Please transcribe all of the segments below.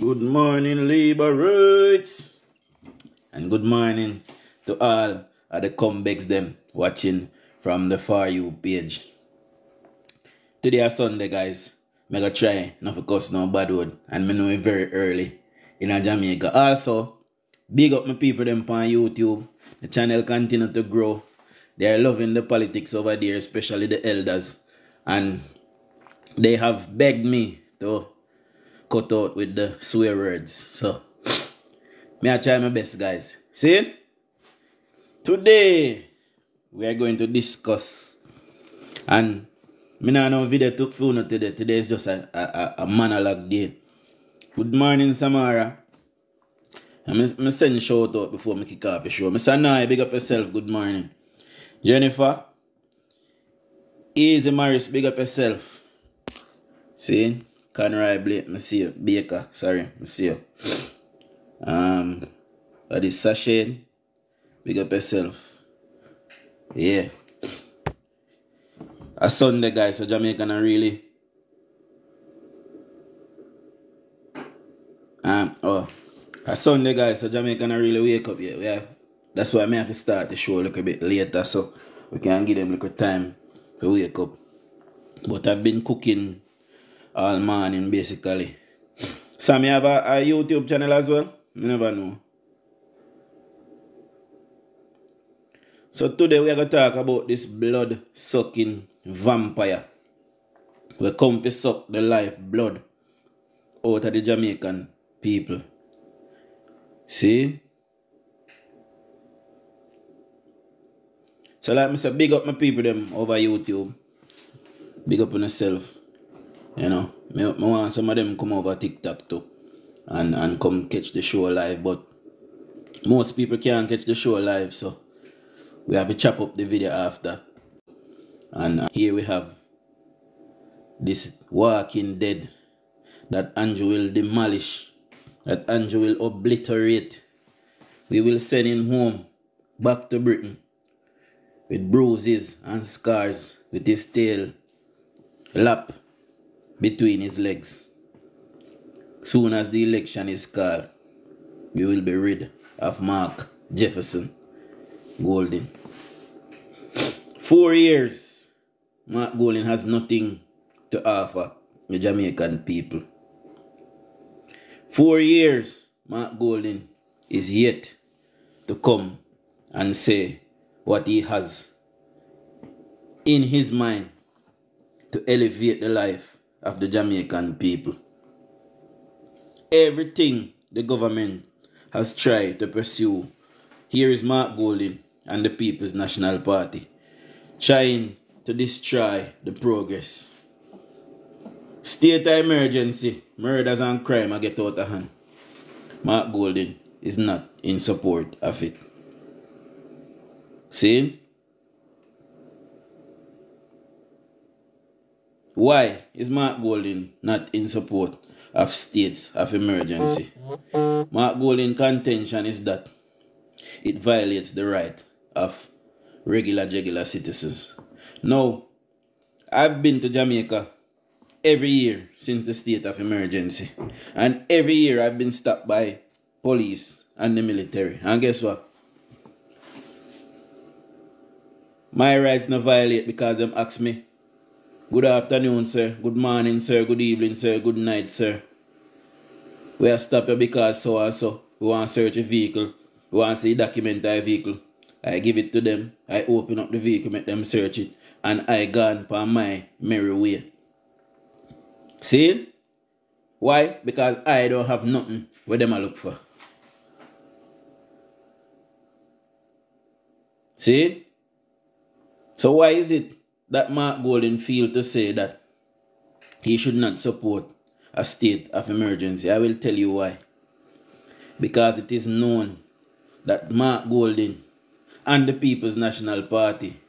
Good morning, Liberates, and good morning to all of the comebacks them watching from the For You page. Today is Sunday, guys. I'm gonna try not to cuss no bad word, and me know it very early in Jamaica. Also, big up my people them on YouTube. The channel continue to grow. They are loving the politics over there, especially the elders, and they have begged me to cut out with the swear words. So, I try my best, guys. See? Today, we are going to discuss. And me nah no video took for you today. Today is just a monologue day. Good morning, Samara. I'm send shout out before I kick off the show. Mr. Nye, big up yourself. Good morning. Jennifer. Easy Maris, big up yourself. See? Conroy Blake, I see you. Baker, sorry, I see you. That is Sashay. Big up yourself. Yeah. A Sunday, guys, so Jamaican are really. A Sunday, guys, so Jamaican are really wake up yet. Yeah. That's why I have to start the show a little bit later so we can give them a little time to wake up. But I've been cooking all morning basically. Sam, you have a YouTube channel as well? You never know. So today we are going to talk about this blood-sucking vampire. We come to suck the life blood out of the Jamaican people. See? So like I said, big up my people them over YouTube. Big up on yourself. You know, I want some of them come over TikTok too and come catch the show live, but most people can't catch the show live, so we have to chop up the video after. And here we have this Walking Dead that Andrew will demolish, that Andrew will obliterate. We will send him home, back to Britain, with bruises and scars, with his tail lap between his legs. Soon as the election is called, we will be rid of Mark Jefferson Golden. 4 years, Mark Golden has nothing to offer the Jamaican people. 4 years, Mark Golden is yet to come and say what he has in his mind to elevate the life of the Jamaican people. Everything the government has tried to pursue, here is Mark Golden and the People's National Party trying to destroy the progress. State of emergency, murders and crime get out of hand. Mark Golden is not in support of it. See? Why is Mark Golden not in support of states of emergency? Mark Golden's contention is that it violates the right of regular citizens. Now, I've been to Jamaica every year since the state of emergency. And every year I've been stopped by police and the military. And guess what? My rights not violate because them ask me, good afternoon, sir. Good morning, sir. Good evening, sir. Good night, sir. We are stopped you because so and so. We want to search a vehicle. We want to see document a vehicle. I give it to them. I open up the vehicle, make them search it. And I gone for my merry way. See? Why? Because I don't have nothing where them I look for. See? So why is it that Mark Golden feel to say that he should not support a state of emergency? I will tell you why. Because it is known that Mark Golden and the People's National Party,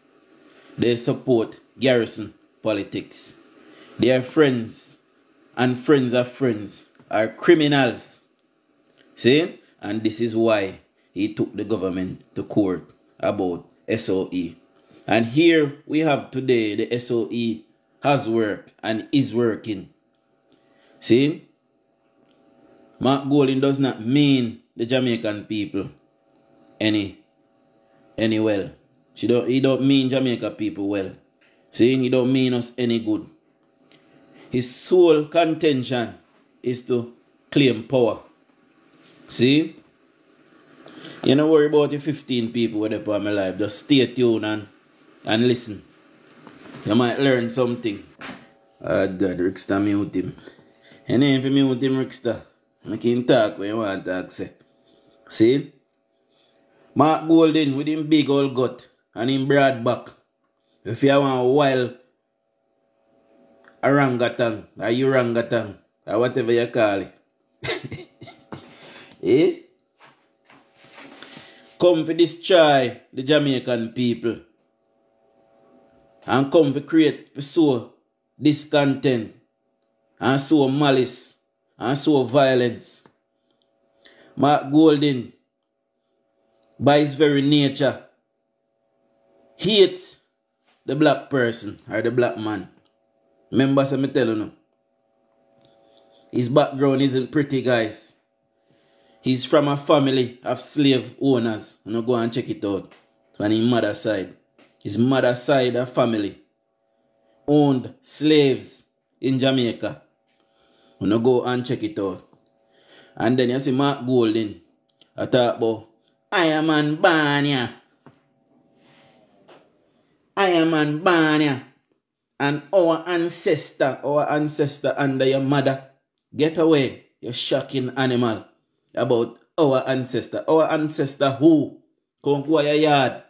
they support garrison politics. Their friends and friends of friends are criminals. See? And this is why he took the government to court about SOE. And here we have today the SOE has worked and is working. See? Mark Golding does not mean the Jamaican people any well. He don't mean Jamaica people well. See, he don't mean us any good. His sole contention is to claim power. See? You don't worry about the 15 people who are on my life. Just stay tuned and listen. You might learn something. Oh God, Rickster mute him. And then if you mute him, Rickster, make him talk when you want to talk. Say. See? Mark Golding with him big old gut and him broad back. If you want a wild orangutan or orangutan or whatever you call it. Eh? Come to destroy the Jamaican people. And come to create, to sow discontent. And sow malice. And sow violence. Mark Golding, by his very nature, hates the black person or the black man. Remember, so me tell you now. His background isn't pretty, guys. He's from a family of slave owners. You know, go and check it out. On his mother's side. His mother's side of family owned slaves in Jamaica. You know, go and check it out. And then you see Mark Golding. I talk about, I am an Banya. I am an Banya. And our ancestor under your mother. Get away, you shocking animal. About our ancestor. Our ancestor who? Come to your yard.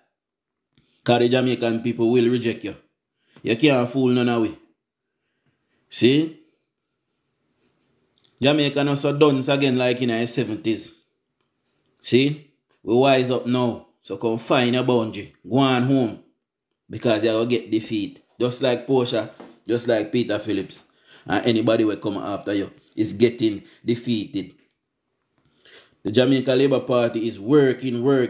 Because the Jamaican people will reject you. You can't fool none of we. See? Jamaica not so done again like in the 70s. See? We wise up now. So come find your boundary. Go on home. Because you will get defeat. Just like Portia. Just like Peter Phillips. And anybody will come after you is getting defeated. The Jamaica Labour Party is working for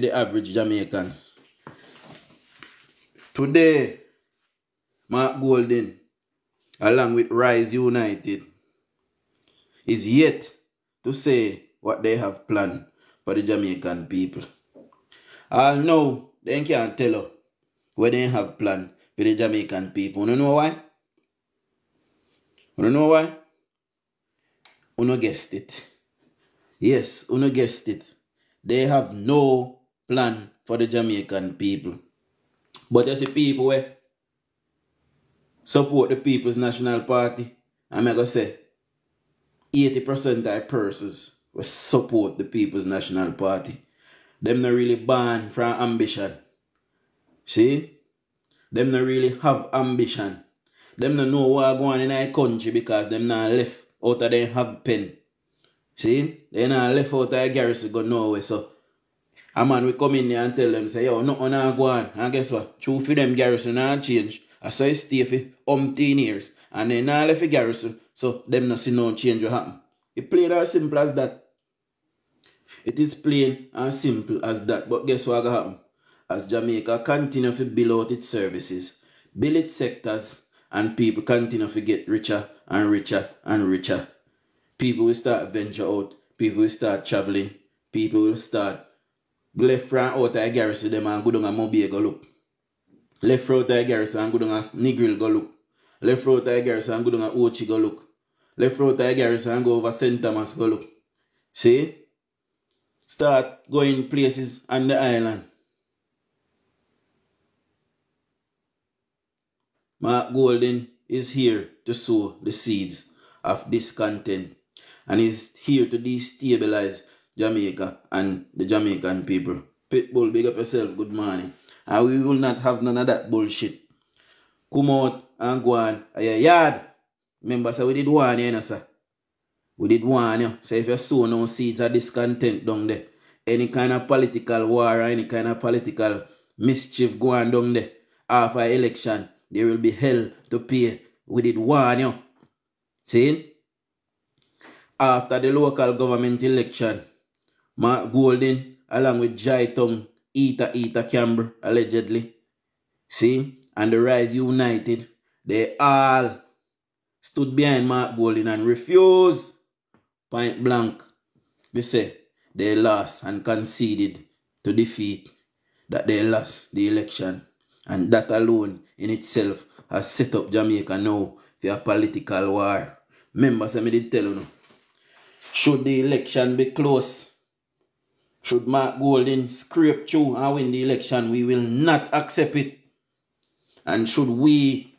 the average Jamaicans. Today, Mark Golding, along with Rise United, is yet to say what they have planned for the Jamaican people. I know they can't tell us what they have planned for the Jamaican people. You know why? You know why? You guessed it. Yes, you guessed it. They have no plan for the Jamaican people. But you see people where support the People's National Party, I'm going to say 80% of the persons will support the People's National Party. Them not really born from ambition. See? Them not really have ambition. Them not know what going on in our country because them not left out of their hog pen. See? They not left out of their garrison go nowhere. So a man will come in there and tell them, say, yo, nothing not go on. And guess what? True for them garrison not change. I say stay for 10 years. And they not left the garrison. So them not see no change will happen. It's plain as simple as that. It is plain and simple as that. But guess what will happen? As Jamaica continue to build out its services, build its sectors, and people continue to get richer and richer and richer. People will start venture out. People will start traveling. People will start left from out of the garrison them and go down a Mobile go look. Left from out of the garrison and go down a Negril go look. Left from out of the garrison and go down a Ochi go look. Left from out of the garrison and go over St. Thomas go look. See? Start going places on the island. Mark Golding is here to sow the seeds of discontent and is here to destabilize Jamaica and the Jamaican people. Pitbull, big up yourself, good morning. And we will not have none of that bullshit. Come out and go on at your yard. Remember, so we did one, you know, sir. We did one, you know. So if you sow no seeds of discontent down there, any kind of political war or any kind of political mischief going down there after election, there will be hell to pay. We did one, you know. See? After the local government election, Mark Golding, along with Jai Tongue, Eater Camber, allegedly. See? And the Rise United, they all stood behind Mark Golding and refused point blank. They say they lost and conceded to defeat, that they lost the election. And that alone in itself has set up Jamaica now for a political war. Remember, I did tell you, should the election be close, should Mark Golding scrape through and win the election, we will not accept it. And should we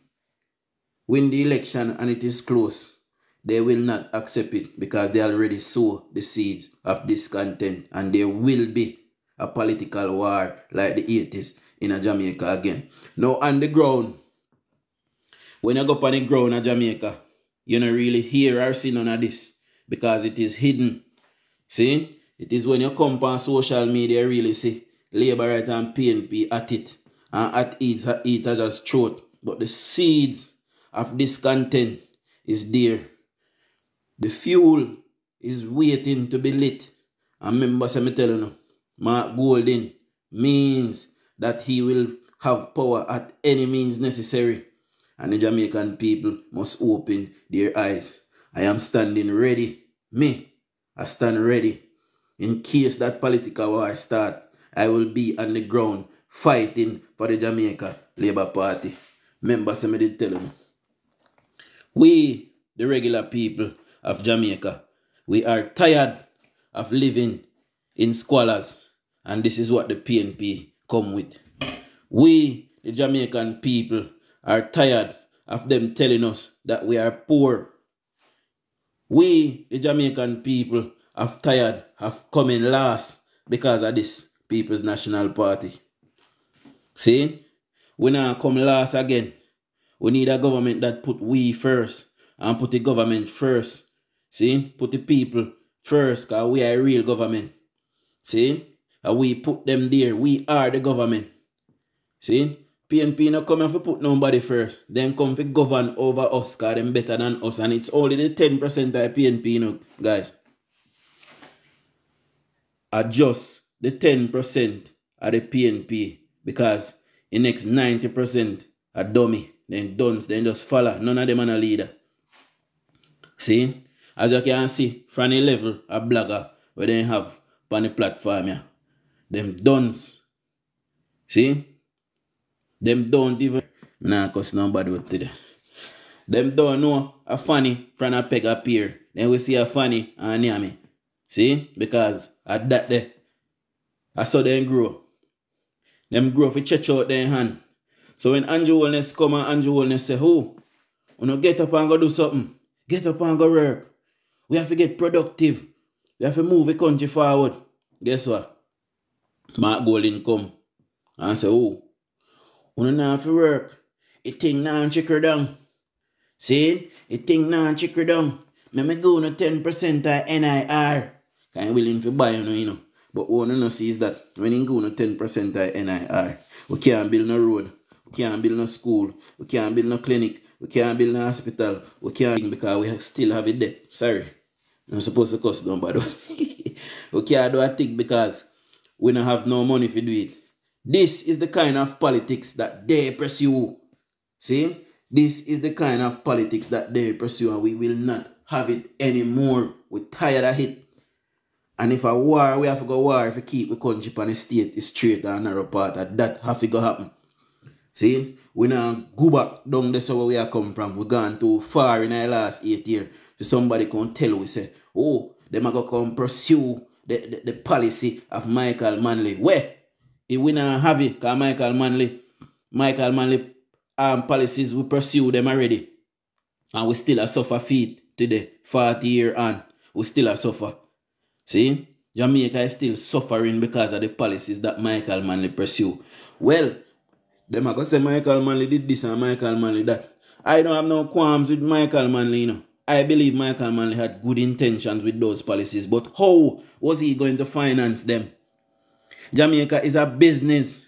win the election and it is close, they will not accept it because they already sow the seeds of discontent, and there will be a political war like the 80s in Jamaica again. Now on the ground, when you go up on the ground in Jamaica, you don't really hear or see none of this because it is hidden. See? It is when you come on social media, you really see Labour right and PNP at it. And at eat just throat. But the seeds of discontent is there. The fuel is waiting to be lit. And remember, me tell you, Mark Golding means that he will have power at any means necessary. And the Jamaican people must open their eyes. I am standing ready. I stand ready. In case that political war start, I will be on the ground fighting for the Jamaica Labour Party. Remember, I did tell them. We, the regular people of Jamaica, we are tired of living in squalors. And this is what the PNP come with. We, the Jamaican people, are tired of them telling us that we are poor. We, the Jamaican people, are tired of coming last because of this People's National Party. See? We now come last again. We need a government that put we first and put the government first. See? Put the people first because we are a real government. See? And we put them there. We are the government. See? PNP not coming to put nobody first. Then come to govern over us because them better than us. And it's only the 10% of PNP, you know, guys. Adjust the 10% of the PNP because the next 90% are dummy. Then dunce. Then just follow. None of them are a leader. See? As you can see, from the level of blogger where they have on the platform here. Them dunce. See? Them don't even nah cause nobody with today. Them don't know a funny from a peg appear. Then we see a funny and near me. See? Because at that day, I saw them grow. Them grow for church out their hand. So when Andrew Wellness come and Andrew Wellness say, oh, you know, get up and go do something. Get up and go work. We have to get productive. We have to move the country forward. Guess what? Mark Golding come and say, oh, you don't have to work. It thing now chicker down. See? It thing now chicker down. Me go on 10% of NIR. Kind of willing to buy you know. But what you know see is that when you go on 10% of NIR, we can't build no road. We can't build no school. We can't build no clinic. We can't build no hospital. We can't because we still have a debt. Sorry. I'm supposed to cost them, but we can't do a thing because we don't have no money to do it. This is the kind of politics that they pursue. See? This is the kind of politics that they pursue, and we will not have it anymore. We're tired of it. And if a war, we have to go war if we keep the country on the state is straight and narrow part. That have to go happen. See? We now go back down there where we are come from. We've gone too far in the last 8 years. So somebody can tell we say, oh, them are going to come pursue the policy of Michael Manley. Where? If we not have it, because Michael Manley policies, we pursue them already. And we still suffer feet today, 40 years on. We still suffer. See? Jamaica is still suffering because of the policies that Michael Manley pursue. Well, them are going to say Michael Manley did this and Michael Manley that. I don't have no qualms with Michael Manley, you know. I believe Michael Manley had good intentions with those policies. But how was he going to finance them? Jamaica is a business.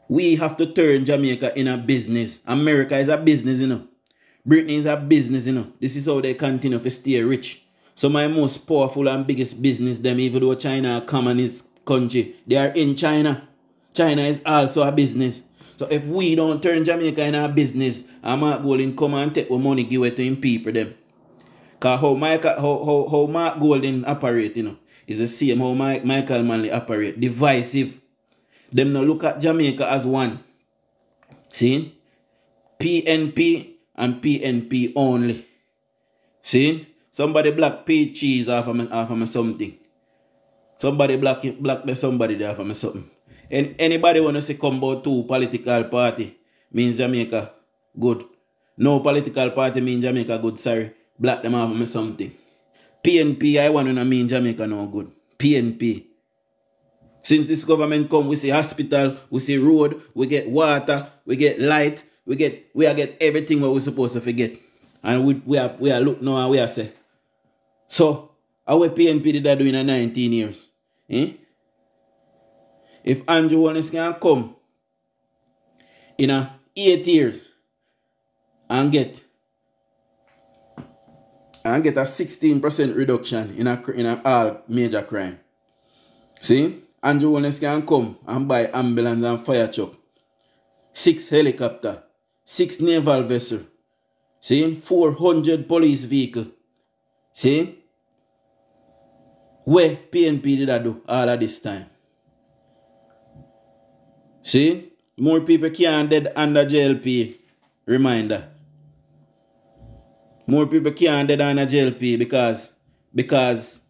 We have to turn Jamaica in a business. America is a business, you know. Britain is a business, you know. This is how they continue to stay rich. So my most powerful and biggest business, them, even though China a communist country, they are in China. China is also a business. So if we don't turn Jamaica in a business and Mark Golding come and take the money give it to him people them. Cause how Mark Golding operate, you know, is the same how Michael Manley operate. Divisive. Them no look at Jamaica as one. See? PNP and PNP only. See? Somebody black pay cheese off of me something. Somebody black the somebody there off of me something. And anybody wanna say come about two political party means Jamaica good. No political party means Jamaica good, sorry. Black them off of me something. PNP I want to mean Jamaica no good. PNP. Since this government come, we see hospital, we see road, we get water, we get light, we get everything what we're supposed to forget. And we are look now and we are say. So, our PNP did that doing in 19 years. Eh? If Andrew Holness can come in 8 years and get a 16% reduction in all major crime. See? Andrew Holness can come and buy ambulance and fire truck, 6 helicopter, 6 naval vessel, see, 400 police vehicle. See? Where PNP did that do all of this time? See? More people can't dead under JLP. Reminder. More people can't dead under JLP because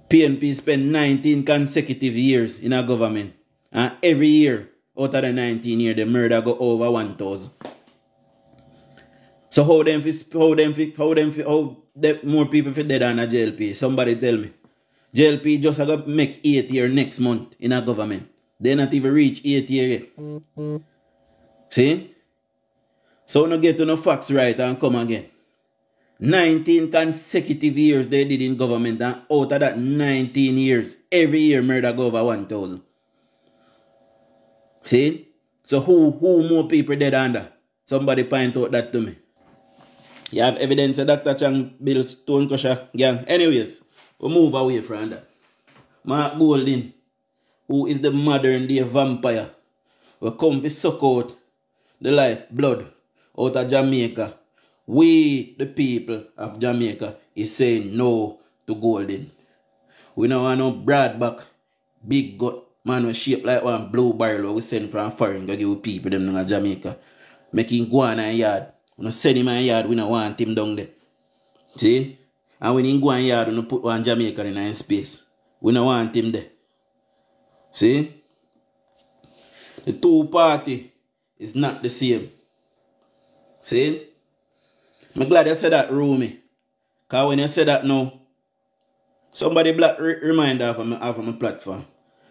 PNP spent 19 consecutive years in a government. And every year, out of the 19 years, the murder go over 1,000. So how more people fit dead on a JLP? Somebody tell me. JLP just got to make 8 years next month in a government. They not even reach 8 years yet. See? So no get to no facts right and come again. 19 consecutive years they did in government, and out of that 19 years, every year murder go over 1,000. See? So who more people dead under? Somebody point out that to me. You have evidence that Dr. Chang Bill Stone Crusher gang. Anyways, we move away from that. Mark Golding, who is the modern day vampire, will come to suck out the life blood out of Jamaica. We, the people of Jamaica, is saying no to Golding. We don't want no broad-back, big gut man with shape like one blue barrel we send from foreign to give people them in Jamaica. Making go on a yard. We don't send him a yard, we don't want him down there. See? And when he go on yard, we don't put one Jamaican in his space. We don't want him there. See? The two party is not the same. See? I'm glad you said that, Rumi. Because when you say that now, somebody black remind of my platform.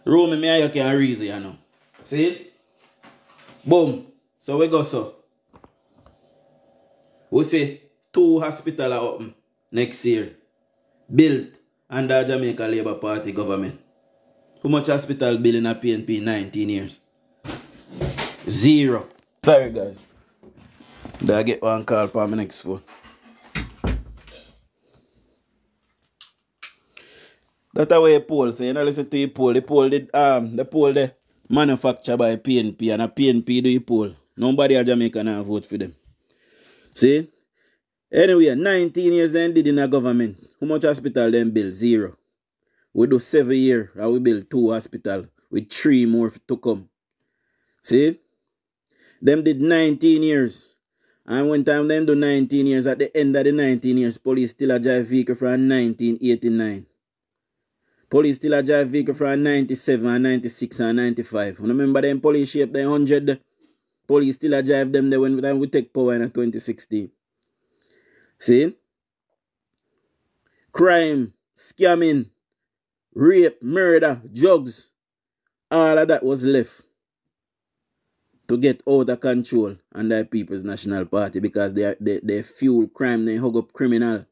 Rumi, me and you can reason, you know. See? Boom. So we go so. We say 2 hospitals are open next year. Built under Jamaica Labour Party government. How much hospital building a PNP 19 years? 0. Sorry guys. I get one call for my next phone. That's the way a poll say. You know, listen to the poll. The poll the manufactured by PNP, and a PNP do the poll. Nobody in Jamaica now vote for them. See? Anyway, 19 years they did in a government. How much hospital them build? 0. We do 7 years and we build 2 hospitals with 3 more to come. See? Them did 19 years. And when time them do 19 years, at the end of the 19 years, police still a drive vehicle from 1989. Police still a drive vehicle from 97 and 96 and 95. Remember them police shape the 100? Police still a drive them there when we take power in 2016. See? Crime, scamming, rape, murder, drugs, all of that was left to get out of control under the People's National Party because they fuel crime, they hug up criminal.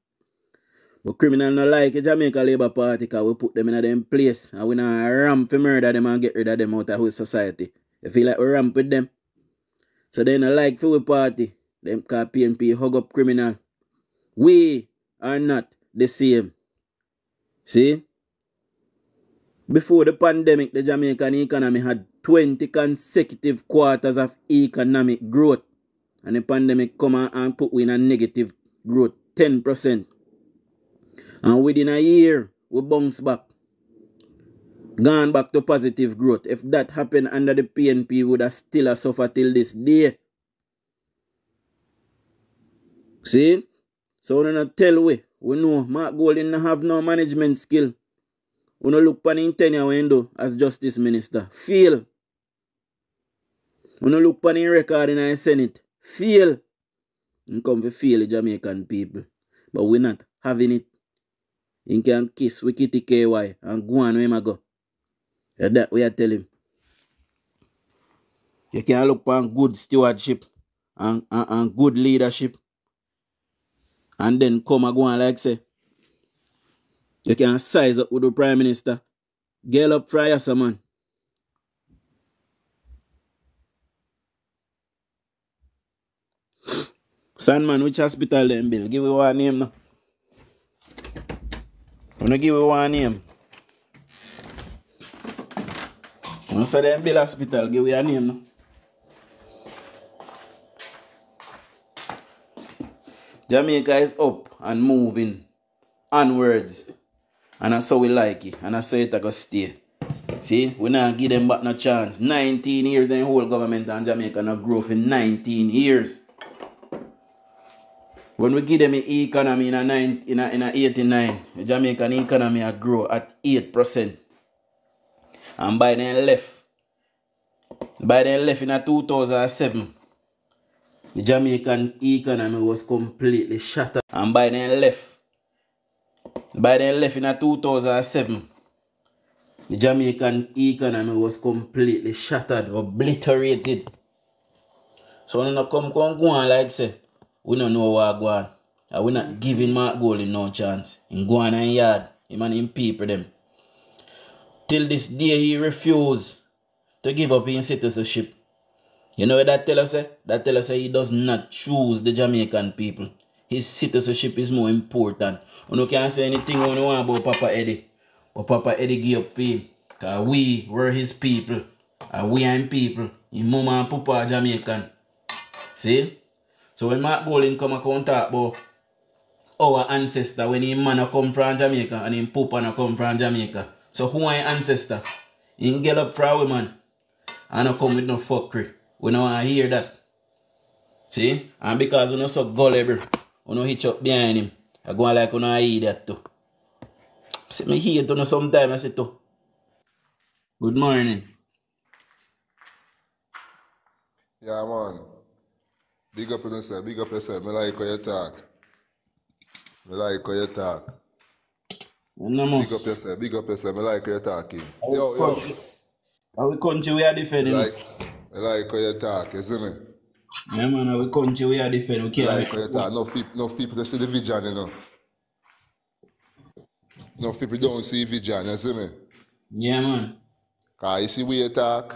But criminal not like the Jamaica Labour Party because we put them in them place and we not ramp for murder them and get rid of them out of our society. They feel like we ramp with them. So they not like for we party. Them call PNP hug up criminal. We are not the same. See? Before the pandemic, the Jamaican economy had 20 consecutive quarters of economic growth. and the pandemic come and put we in a negative growth, 10%. And within a year, we bounce back. Gone back to positive growth. If that happened under the PNP, we would have still suffered till this day. See? So we don't tell we know Mark Golding don't have no management skill. We don't look upon him tenure window as justice minister. Fail. We don't look upon him record in the Senate. Fail. And come to fail the Jamaican people. But we're not having it. He can kiss with Kitty KY and go on where him go. That we are telling him. You can look upon good stewardship and good leadership. And then come and go on like say. You can size up with the Prime Minister. Get up for yes, man. Sandman, which hospital them bill? Give me one name now. I'm gonna give you one name. I'm gonna say them bill hospital, give me a name now. Jamaica is up and moving onwards. And that's how we like it. And that's how it gonna stay. See, we not give them back no chance. 19 years the whole government and Jamaica not grow for 19 years. When we give them the economy in 89, the Jamaican economy will grow at 8%. And by then left in 2007, the Jamaican economy was completely shattered. And by then left in 2007, the Jamaican economy was completely shattered, obliterated. So when you come go on like say, we don't know what go on. And we're not giving Mark Golding no chance. In go on and yard, him and him people them. Till this day he refused to give up his citizenship. You know what that tell us? That tell us he does not choose the Jamaican people. His citizenship is more important. You can't say anything you want about Papa Eddie. But Papa Eddie give up for him. Because we were his people. And we are his people. His mama and papa are Jamaican. See? So when Mark Golding come and talk about our ancestor, when his man come from Jamaica and his papa come from Jamaica. So who are his ancestor? He get up for a woman and not come with no fuckery. We don't want to hear that. See? And because we don't so gullible, we don't hitch up behind him. I go like we don't hear that too. See me here to know sometime I say too. Good morning. Yeah, man. Big up yourself, big up yourself. I like how you talk. I like how you talk. Big up yourself, big up yourself. I like how you talking. Yo. Our country we are defending. I like how you talk, you see me? Yeah, man, our country we are defending. Okay, I like how you talk. Enough people to see the vision, you know. Enough people don't see vision, you see me? Yeah, man. Because you see where you talk.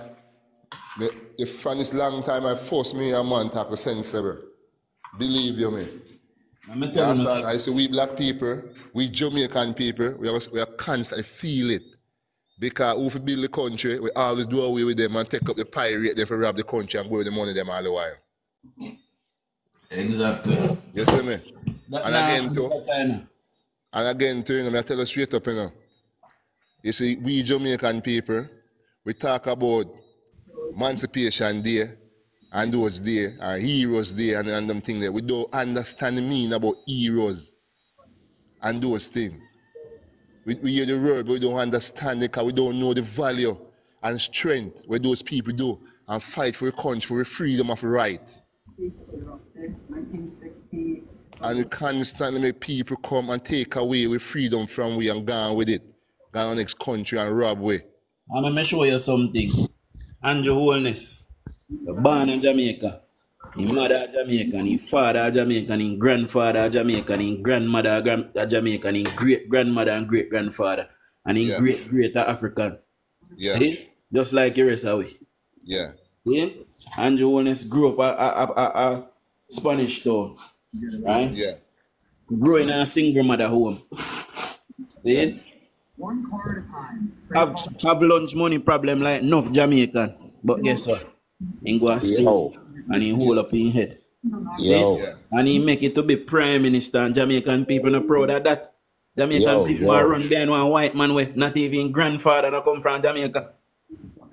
The funniest long time I forced me a man talk sensible. Believe you me. You understand? I say we black people, we Jamaican people, we are constantly feel it. Because if we build the country, we always do away with them and take up the pirate, they rob the country and go with the money them all the while. Exactly. You see me? And again too, you know, I tell you straight up, you know. You see, we Jamaican people, we talk about Emancipation Day and those days, and Heroes Day and them things there. We don't understand the meaning about heroes and those things. We hear the word, but we don't understand it because we don't know the value and strength what those people do and fight for the country, for the freedom of right. And we constantly make people come and take away with freedom from we and gone with it. Gone to the next country and rob we. I'm going to show you something. Andrew Holness, born in Jamaica. His mother Jamaican, his father Jamaican, his grandfather Jamaican, his grandmother Jamaican, his great-grandmother and great-grandfather. And his great African. Yeah. See? Just like the rest of we. Yeah. See? Andrew Holness grew up a Spanish town. Right? Yeah. Growing in a single mother home. See? Yeah. One car at a time. Have lunch money problem like enough Jamaican. But guess what? He go to school and he hold up in head. Yo. See? And he make it to be prime minister, and Jamaican people are proud of that. Jamaican people are run behind one white man with not even grandfather not come from Jamaica.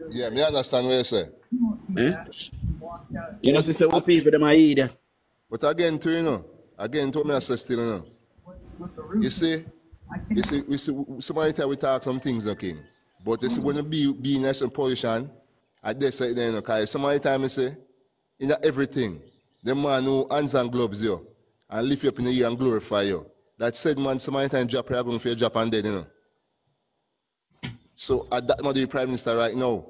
Yeah, me understand what you say. Eh? You know, sister, what people them are idiot. But again, too, you know, again, to me, I say still, you know. You see, somebody tell we talk some things, okay. But you see, when you be in a certain position, I just say, you know, because somebody time you say, in everything, the man who hands and gloves you, and lift you up in the air and glorify you. That said, man, somebody time drop, you're going for your drop and dead, you know. So at that man, the prime minister right now,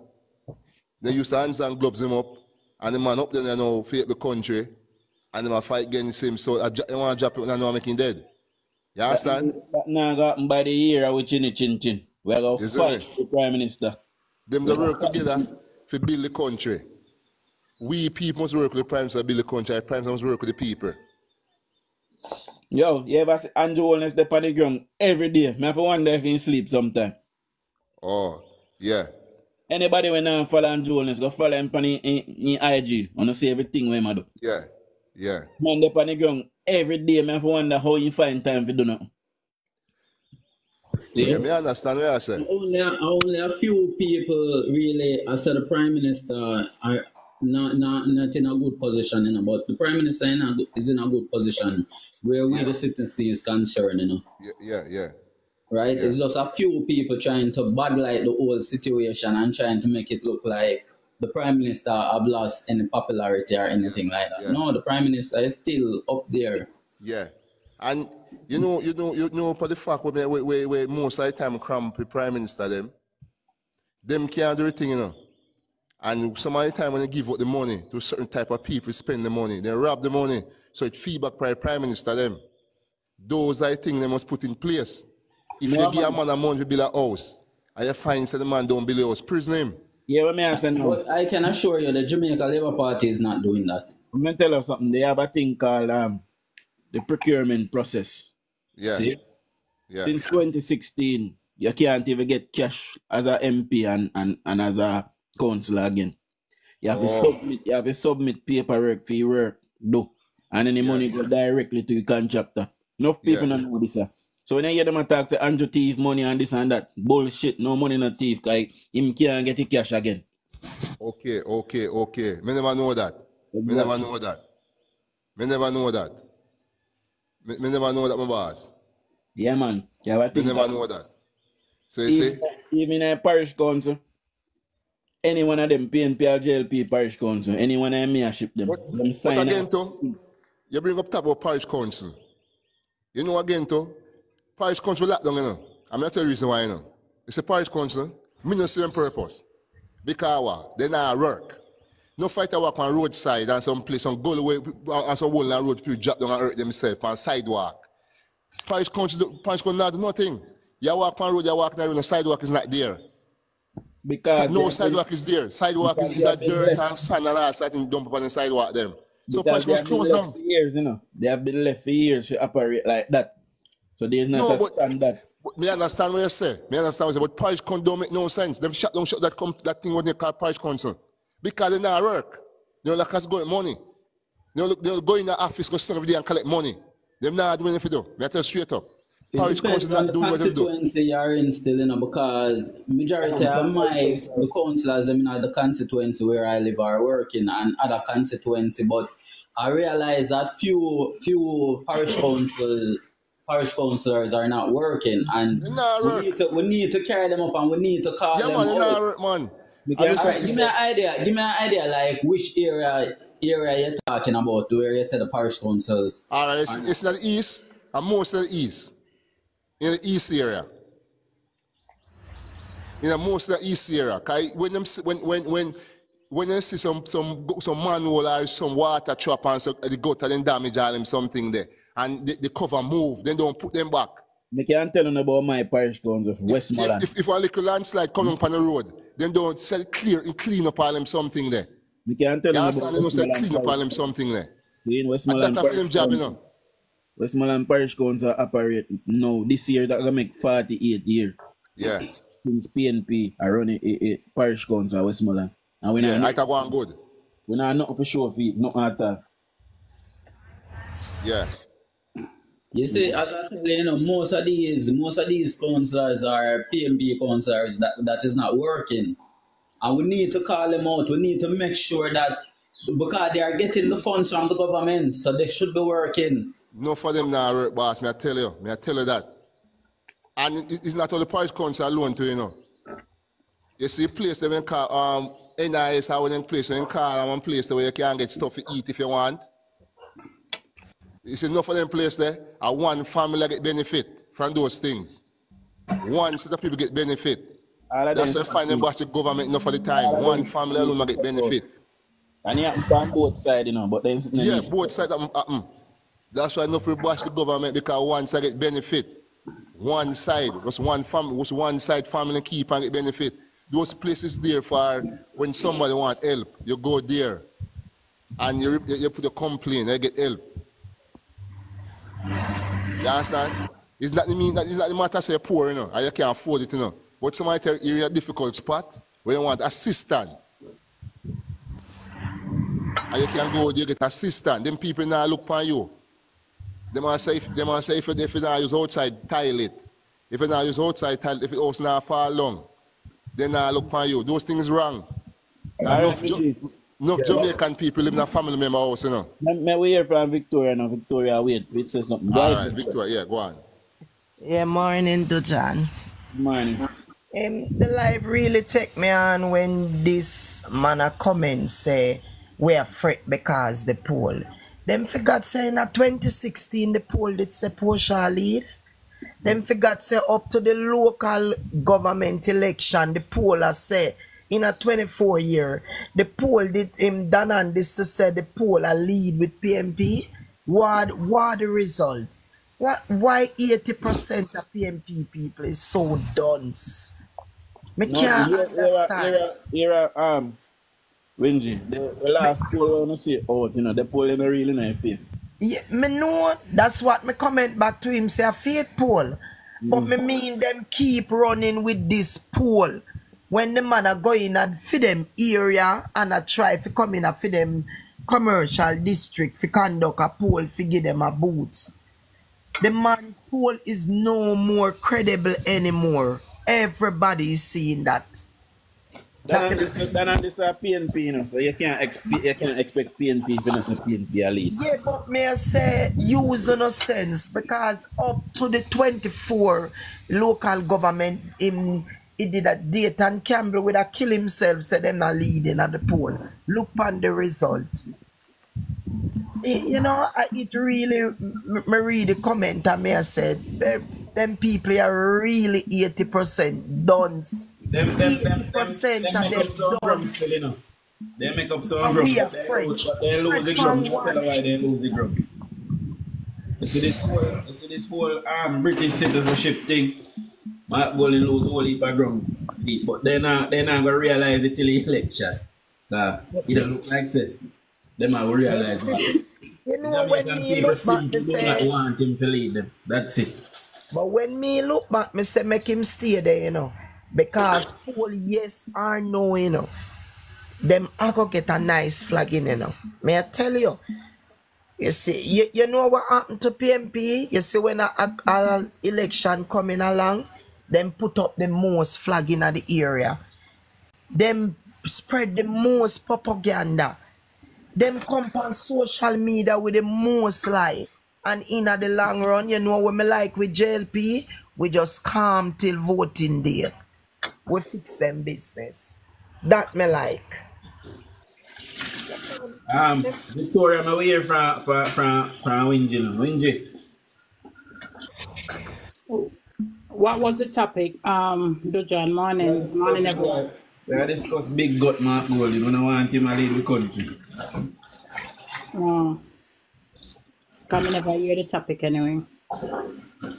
they used to hands and gloves him up, and the man up there, you know, fight the country, and they fight against him. So they want to drop him and now make him dead. You understand? That now got by the ear with chin. We are going to fight the prime minister. Them they work together to build the country. We people must work with the prime minister to build the country. The prime minister must work with the people. Yo, you ever see Andrew Holness step on the ground every day? I have to wonder if he sleep sometime. Oh, yeah. Anybody when follow Andrew Holness, go follow him on IG. I want to see everything we do. Yeah, yeah. Man, step on the ground every day. I have to wonder how he find time to do nothing. Yeah, me understand what I say. Only a few people really, I said the prime minister are not in a good position, you know, but the prime minister is in a good position where we the citizens is concerned, you know. Yeah. Right? Yeah. It's just a few people trying to badlight the whole situation and trying to make it look like the prime minister have lost any popularity or anything like that. Yeah. No, the prime minister is still up there. Yeah. And you know, for the fact where most of the time cramp the prime minister them can't do everything, you know. And some of the time when they give out the money to a certain type of people, spend the money, they rob the money, so it feedback by the prime minister them. Those are the things they must put in place. If you give a man a money to build a house, and you find that the man don't build a house, prison him. Yeah, let me answer now. But I can assure you the Jamaica Labour Party is not doing that. I'm going to tell you something. They have a thing called the procurement process. Yeah. See? Yeah. Since 2016, you can't even get cash as a MP and as a councillor again. You have to submit paperwork for your work, do. And then the money go directly to the contractor. Enough people don't know this, sir. So when you hear them attack say Andrew thief money and this and that, bullshit, no money not thief, because him can't get the cash again. Okay. Me never know that. Me never know that, my boss. Yeah, man. Yeah, I Me never know that. So you see? Even a parish council, any one of them PNP or JLP parish council, anyone of them may ship them. But again, too, you bring up top of parish council. You know again, too, parish council locked down, you know. I'm not tell you the reason why, you know. It's a parish council, me not see them purpose. Because they not work. No fighter walk on roadside and some place, some goal away, and some wall on road, people drop down and hurt themselves on sidewalk. Parish council not do nothing. You walk on road, you walk down, the sidewalk is not there. Because no sidewalk is there. Sidewalk is a dirt and sand and all something dump upon the sidewalk them. So parish council close down. Years, you know. They have been left for years to operate like that. So there's not a standard. Me understand what you say. But parish council don't make no sense. They've shut that thing what they call parish council. Because they not work. They don't like us going money. They don't go in the office, go stand over there and collect money. They're not doing anything to do. I tell you straight up. Parish council not doing what they do. Constituency you're in still, you know, because majority of the councillors in the constituency where I live are working and other constituency, but I realize that few parish councillors are not working, and we need to carry them up and we need to call them man, out. Work, man. Right, give me an idea like which area you're talking about where you said the parish councils. Alright, it's in the east, and most of the east. In the east area. Most of the east area. When you see some manhole or some water trap and so the gutter then damage all them something there, and the cover move, then don't put them back. I can't tell you about my parish council, Westmoreland. If a little landslide coming up on the road, then don't sell clean up all them something there. I can't tell you about Westmoreland. Clean up all them something there. In Westmoreland, that's for them job, you know. Westmoreland Parish Council operate now. This year that gonna make 48 years. Yeah. Since PNP are running a Parish Council Westmoreland. And we I go on good. We not nothing for sure feet, nothing at all. Yeah. You see, as I tell you, most of these councillors are PMP councillors that is not working. And we need to call them out. We need to make sure that because they are getting the funds from the government, so they should be working. No for them now work, boss. I tell you that. And it's not all the parish council alone too, you know. You see place they call NIS how one place when call one place where you can get stuff to eat if you want. You see enough of them place there, and one family get benefit from those things. One set of people get benefit. That's why finding back the government enough for the time. One family alone get benefit. And you have on both sides, you know, but there's yeah, both sides happen. That's why enough we bash the government because one side get benefit. One side, was one family, was one side family keep and get benefit. Those places there for when somebody want help, you go there and you put a complaint, you get help. You understand? It's not the matter say poor, you know, and you can't afford it, you know. But somebody tell you a difficult spot where you want assistance. And you can go there get assistance. Them people now look upon you. They must say if you not use outside toilet, if you not use outside toilet, if it also not fall long, they not look upon you. Those things wrong. Enough Jamaican people live in a family member house, you know. May we hear from Victoria now. Victoria, wait, it says something. All right, Victoria, yeah, go on. Yeah, morning to John. Morning. The life really take me on when this man a come and say we are fret because the poll. Them forgot say in 2016 the poll did say poor shall lead. Them forgot say up to the local government election the poll has say in a 24 year the poll did him done and this say the poll a lead with PMP. What the result? Why 80% of PMP people is so dunce? Me can't understand. Wingy, the last poll when I see out, you know, the poll in really nice faith. Yeah, me know that's what me comment back to him say a fake poll. But me mean them keep running with this poll. When the man are going at for them area and I try to come in for them commercial district to conduct a poll to give them a boots. The man poll is no more credible anymore. Everybody is seeing that. Then this is PNP, you know, so you can't expect PNP if you not say PNP a lead. Yeah, but may I say use no sense because up to the 24 local government he did a date and Campbell would have kill himself, said them not leading at the poll. Look on the result. You know, it really, me read the comment and me I said, them people are really 80% dunce. 80% of them dunce. They make up some grub. They lose the grub. You tell why they lose the grub. You see this whole British citizenship thing. Mark Bolin lose whole heap of ground. But they're not gonna realize it till the election. It don't look like it. They might realize it. You know, when me look back, me say, not want him to lead them. That's it. But when me look back, me say make him stay there, you know. Because full yes or no, you know. Them I go get a nice flag in, you know. May I tell you? You see, you know what happened to PMP? You see when a election coming along, them put up the most flag in the area. Them spread the most propaganda. Them come on social media with the most lie. And in the long run, you know what me like with JLP? We just calm till voting day. We fix them business. That me like. Victoria, I'm away from Wingy now. Wingy. What was the topic? Dujon, morning everyone. We discuss big gut Mark Golding. We don't want him to lead the country. Come never hear the topic anyway.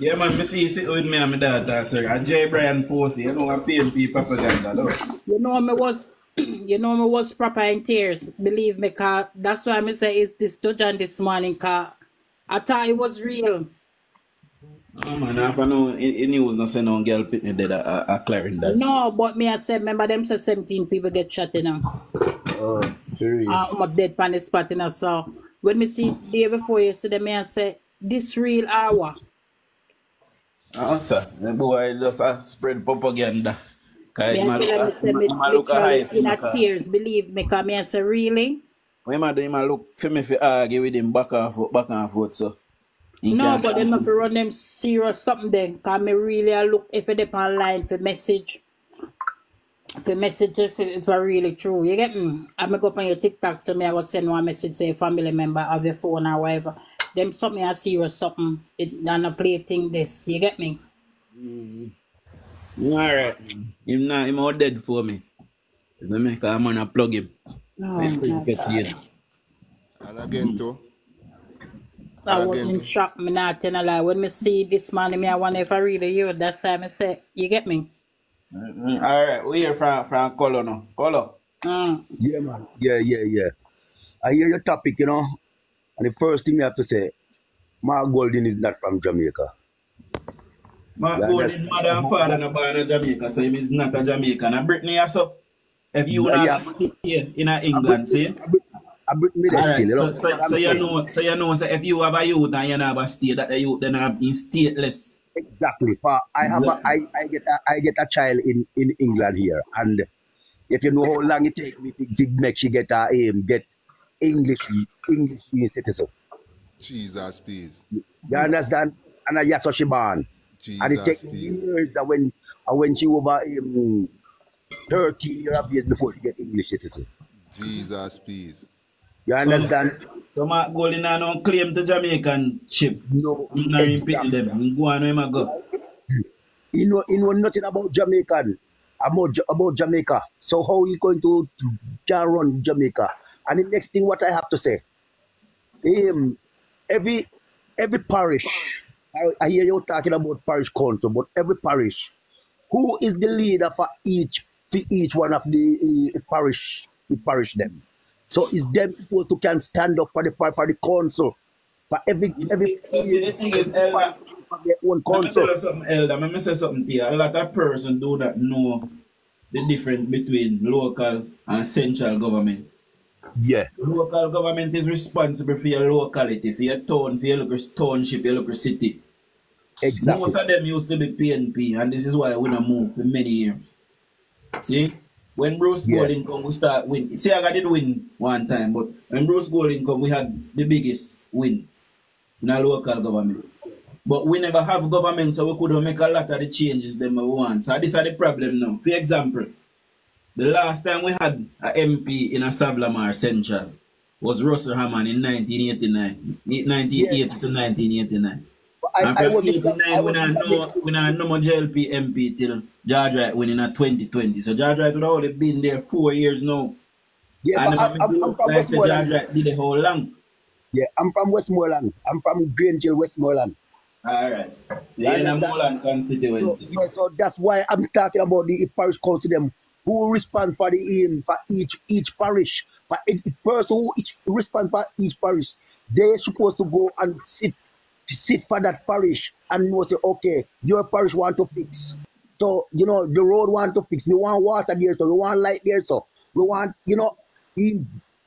Yeah, man, me see you sit with me and my daughter, sir. And J. Brian Posey, you know, I'm PNP propaganda, though. You know, me was proper in tears, believe me, cause that's why I say it's this Dujon this morning, cause I thought it was real. Oh man, if I know in news not saying no girl pit me dead a clearing that. No, but me I said, remember them say 17 people get shot, you know. Oh, sure. I'm dead on the spot, you know, so when me see the day before yesterday, me I say, this real hour. Sir. The boy just spread propaganda. Me I tell him, say, me literally in a tears, believe me, because me I say, really? When I do him look for me for argue with him back and forth, so. No, but them have to run them serious something then. Because me really look if they online for message. The message if it's really true. You get me? I may go up on your TikTok to me, I will send one message, say family member of your phone or whatever. Them something I serious something. And a play thing this. You get me? Alright. Him all dead for me. Let me come on and plug him. No, And again too. I was in shock, me not telling a lie. When me see this man, me I wonder if I really hear it. That's why I say, you get me? Alright, we hear from Colo now. Colo. Yeah, man. Yeah. I hear your topic, you know. And the first thing you have to say, Mark Golden is not from Jamaica. Mark Golden, mother and father are born in Jamaica, so he is not a Jamaican. And Brittany also, if you not stick here in England, see? I Brittany still, so you know, so if you have a youth and you not have a state, that the youth then have been stateless. Exactly. I get a child in England here, and if you know how long it takes me to make she get English citizen. Jesus, please. You understand? And that's how she born. Jesus, and it takes years when she over 13 years before she get English citizen. Jesus, please. You understand? So Mark Golden no claim to Jamaican ship. No, exactly. Them. Go on, where go. He know nothing about about Jamaica. So how he going to run Jamaica? And the next thing what I have to say, every parish, I hear you talking about parish council, but every parish, who is the leader for each one of the parish them? So is them supposed to can stand up for the council? For every the thing is, Elder, their own council. Let me say something to you. A lot of persons do not know the difference between local and central government. Yeah. Local government is responsible for your locality, for your town, for your local township, your local city. Exactly. Most of them used to be PNP, and this is why we don't move for many years. See? When Bruce Golding come, we start win. See, I did win one time, but when Bruce Golding come, we had the biggest win in our local government. But we never have government, so we couldn't make a lot of the changes them we want. So this is the problem now. For example, the last time we had an MP in a Savlamar Central was Russell Hammond in 1989, 1980 to 1989. And from 89, we don't know more JLP MP till George Wright winning at 2020. So George Wright would have only been there 4 years now. Yeah, and I'm from Westmoreland. George Wright did the whole long. Yeah, I'm from Westmoreland. I'm from Grangeville, Westmoreland. Alright. The Moreland constituency. So that's why I'm talking about the parish council them who respond for the for each parish. For each person who respond for each parish, they're supposed to go and sit for that parish and know say, okay, your parish want to fix. So, the road want to fix. We want water there, so we want light there, so we want,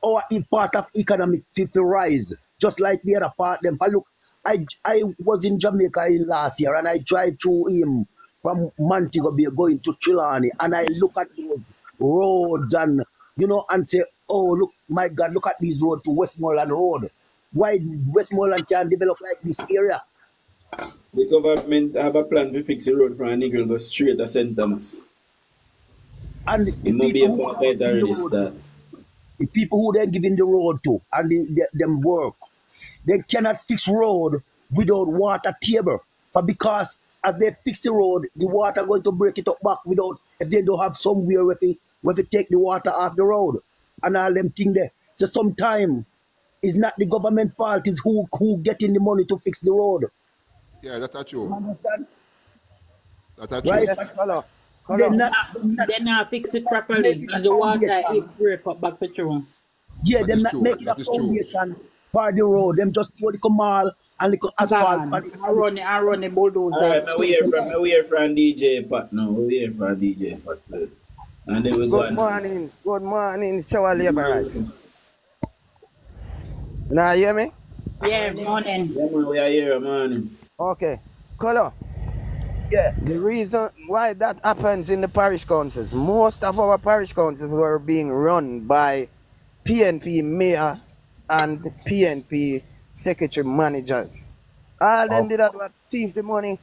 our part of economic to rise, just like the other part. Them. Look, I was in Jamaica last year, and I drive through from Montego Bay going to Trelawney, and I look at those roads and, and say, oh, look, my God, look at these roads to Westmoreland Road. Why Westmoreland can't develop like this area? The government have a plan to fix the road from Nigel go straight to St. Thomas. And the people who they're giving the road to and them work, they cannot fix road without water table. Because as they fix the road, the water going to break it up back if they don't have somewhere where they take the water off the road and all them things there. So sometimes it's not the government fault, it's who getting the money to fix the road. Yeah, that's true. You understand? That's true. Right? Hello. They're not fix it properly as the water it break up back for true. Yeah, they're not making a foundation for the road. Them just throw the canal and the asphalt. I run the bulldozers. Alright, we hear from DJ Pat now. We hear from DJ Pat. And then we go Good morning, shower laborers. Now you hear me? Yeah, morning. Yeah, man, we are here, man. Okay. Color. Yeah. The reason why that happens in the parish councils, most of our parish councils were being run by PNP mayors and PNP secretary managers. All them did that was thief the money.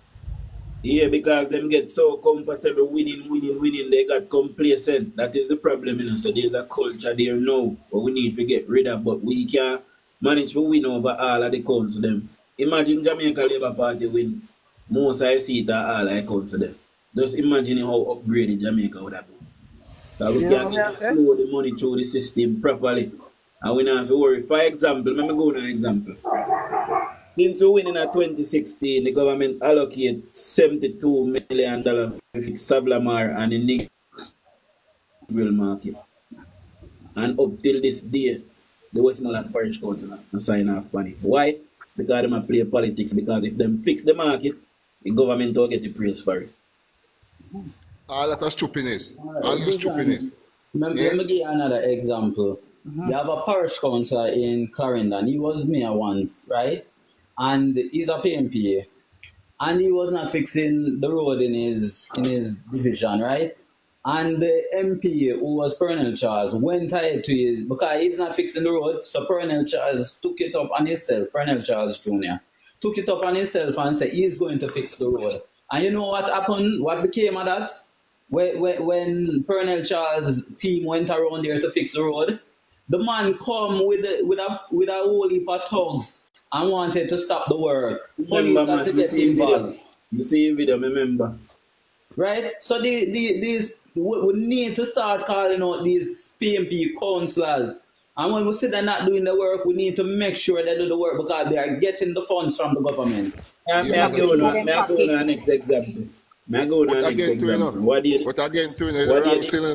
Yeah, because them get so comfortable winning, they got complacent. That is the problem, you know. So there's a culture there now, but we need to get rid of, but we can manage to win over all of the council them. Imagine Jamaica Labour Party win most I see it all I council them. Just imagine how upgraded Jamaica would have been. So we can flow the money through the system properly. And we don't have to worry. For example, let me go to an example. Since we win in 2016, the government allocated $72 million to fix Savlamar and the Negril market. And up till this day, the Westmoreland Parish Council sign off money. Why? Because they play politics. Because if them fix the market, the government will get the praise for it. All that is stupidness. All this stupidness. Let me give you another example. We have a parish councillor in Clarendon. He was mayor once, right? And he's a PMP. And he was not fixing the road in his division, right? And the MP, who was Colonel Charles, went ahead to his, because he's not fixing the road, so Colonel Charles took it up on himself, Colonel Charles Jr. took it up on himself and said he's going to fix the road. And you know what happened? What became of that? When Colonel Charles' team went around there to fix the road, the man come with a whole heap of thugs and wanted to stop the work. Remember, man, to get involved. You see video, remember. Right? So we need to start calling out these PMP councillors. And when we say they're not doing the work, we need to make sure they do the work because they are getting the funds from the government. May I go on the next example? What again,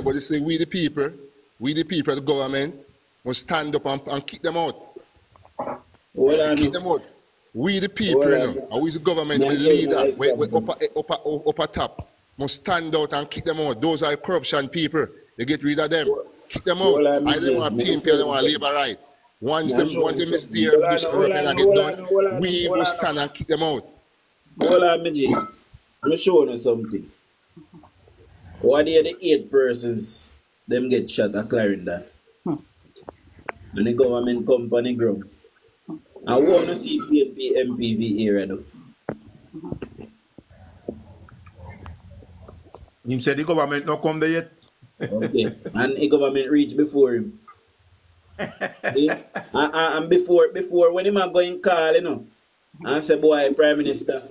but you say we the people, the government, must stand up and kick them out. Kick them out. We the people, and we the government, the leader, we upper top, must stand out and kick them out. Those are corruption people. They get rid of them. Kick them out. I don't want PMP, I don't want labor right. Once them is there, this work and get done, we will stand and kick them out. Hold on, Mijay. I'm going to show you something. What are the 8 persons them get shot at Clarendon? And the government company ground. I want to see PNP MPV area though. Him said the government not come there yet. Okay. And the government reach before him. And before when him are going call, you know, and say, boy, Prime Minister,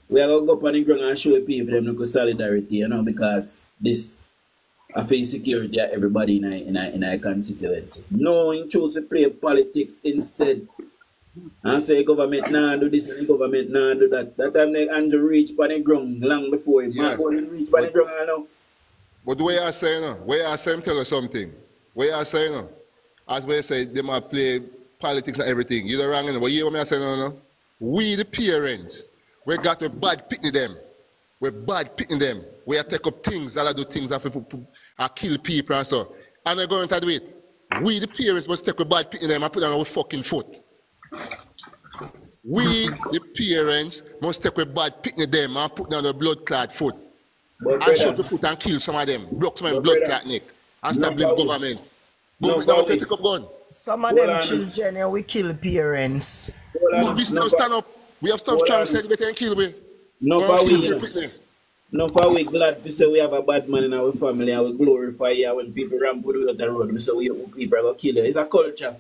we are going to go up on the ground and show people them look solidarity, you know, because this affects security of everybody in a constituency. No, in choose to play politics instead. And say government nah do this and government nah do that. That time they Andrew reach on the ground long before him. Yeah. Reach on the ground now. But the way I say, tell us something. Where I say, as we say, they might play politics and everything. You don't wrong, but you hear what I say, no? We the parents, we got to bad pitting them. We're bad pitting them. We are take up things, that do things and kill people and so. And they're going to do it. We the parents must take a bad pitting them and put them on our fucking foot. We the parents must take a bad pitting them and put them on the blood clot foot. And shut the foot and kill some of them. Block some of them blood clot neck. And stop the government. Take up gun. Some of them children we kill parents. We still stand up. We have stuff trying to say and kill me. No, for we glad to say we have a bad man in our family and we glorify you when people ramp with the road. We say people are going to kill you. It's a culture.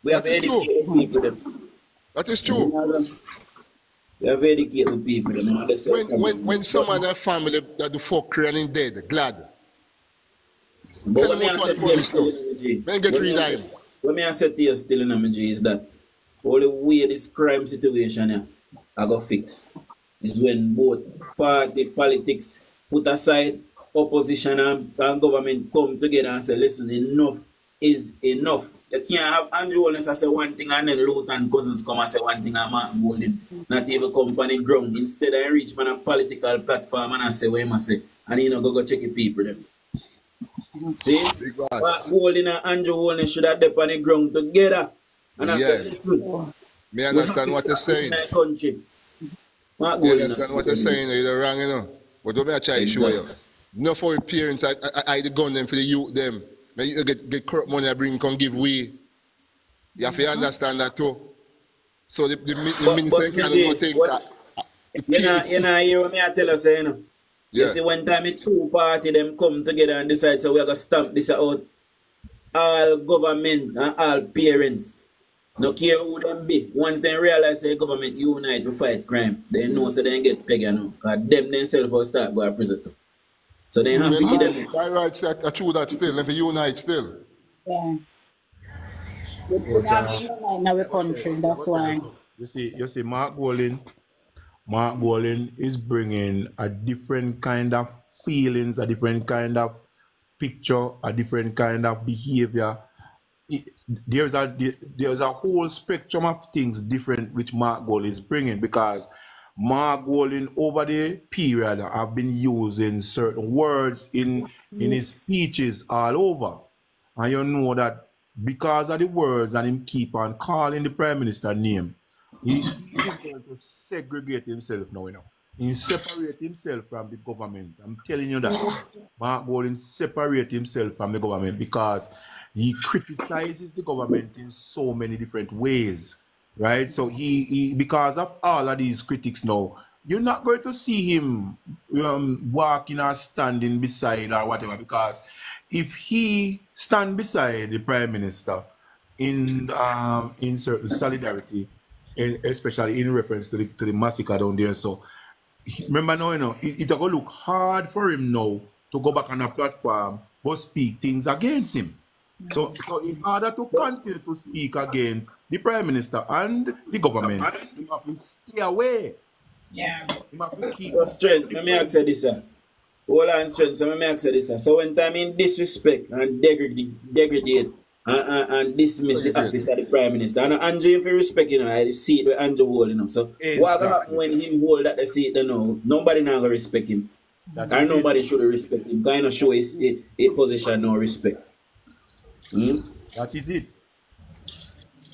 We have to educate the people. That is true. We have to educate the people. When someone in a family that do fuckery and is dead, glad. Tell them what the police does. Then get rid of him. What me I say to you still in MG is that all the way this crime situation here I go fix is when both party politics put aside, opposition and government come together and say, listen, enough is enough. You can't have Andrew Holness say one thing and then Luton Cousins come and say one thing and Martin Golden not even come on the ground. Instead I reach on a political platform and I say what I must say and you know go check the people them. See? Golden and Andrew Holness should have dip on the ground together And I said, listen, me understand what you're saying. Country. Me understand what you're saying, you're wrong, you know. But don't I try to show you. No for your parents, I the gun them for the youth them. You get corrupt money I bring, come give way. You have to understand that too. So the minister cannot think that. You know, hear what I tell us, you know. Yeah. You see, one time it's two parties them come together and decide, so we're going to stamp this out. All government and all parents, no care who them be. Once they realize the government unite to fight crime, they know so they get pegged now. Because them themselves will start going to prison too. So they have to give them. I right, I true that still, if you unite still. Yeah. We have to unite in our country, that's why. You see, Mark Golding is bringing a different kind of feelings, a different kind of picture, a different kind of behavior. There's a whole spectrum of things different which Mark Golding is bringing, because Mark Golding over the period have been using certain words in his speeches all over. And you know that because of the words that him keep on calling the Prime Minister name, he's going to segregate himself now, you know. He separate himself from the government. I'm telling you that. Mark Golding separate himself from the government because he criticizes the government in so many different ways, right? So he because of all of these critics now, you're not going to see him walking or standing beside or whatever, because if he stand beside the Prime Minister in certain solidarity, especially in reference to the massacre down there, so remember now, you know, it's going to look hard for him now to go back on a platform but speak things against him. So in order to continue to speak against the Prime Minister and the government, you have to stay away. Yeah. You have to keep strength. Let me ask you this, sir. Hold on, strength. So let me ask you this, sir. So when time in disrespect and degrade and dismiss the office of the Prime Minister, and Andrew, if you respect, you know, I see it with Andrew holding him. So what will happen when him hold that the seat, you know, nobody now gonna respect him. And nobody should respect him. Kind of show his position no respect. That is it.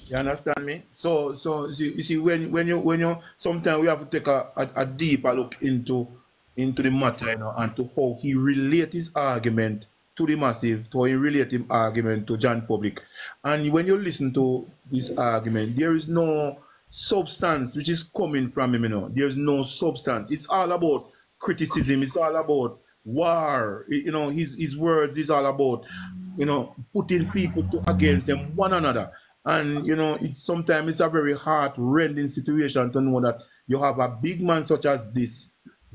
You understand me? So you see when you sometimes we have to take a deeper look into the matter, you know, and to how he relate his argument to the massive, to how he relate his argument to John Public. And when you listen to this argument, there is no substance which is coming from him, you know. There's no substance. It's all about criticism. It's all about war. You know, his words is all about, you know, putting people against them one another. And you know, sometimes it's a very heart-rending situation to know that you have a big man such as this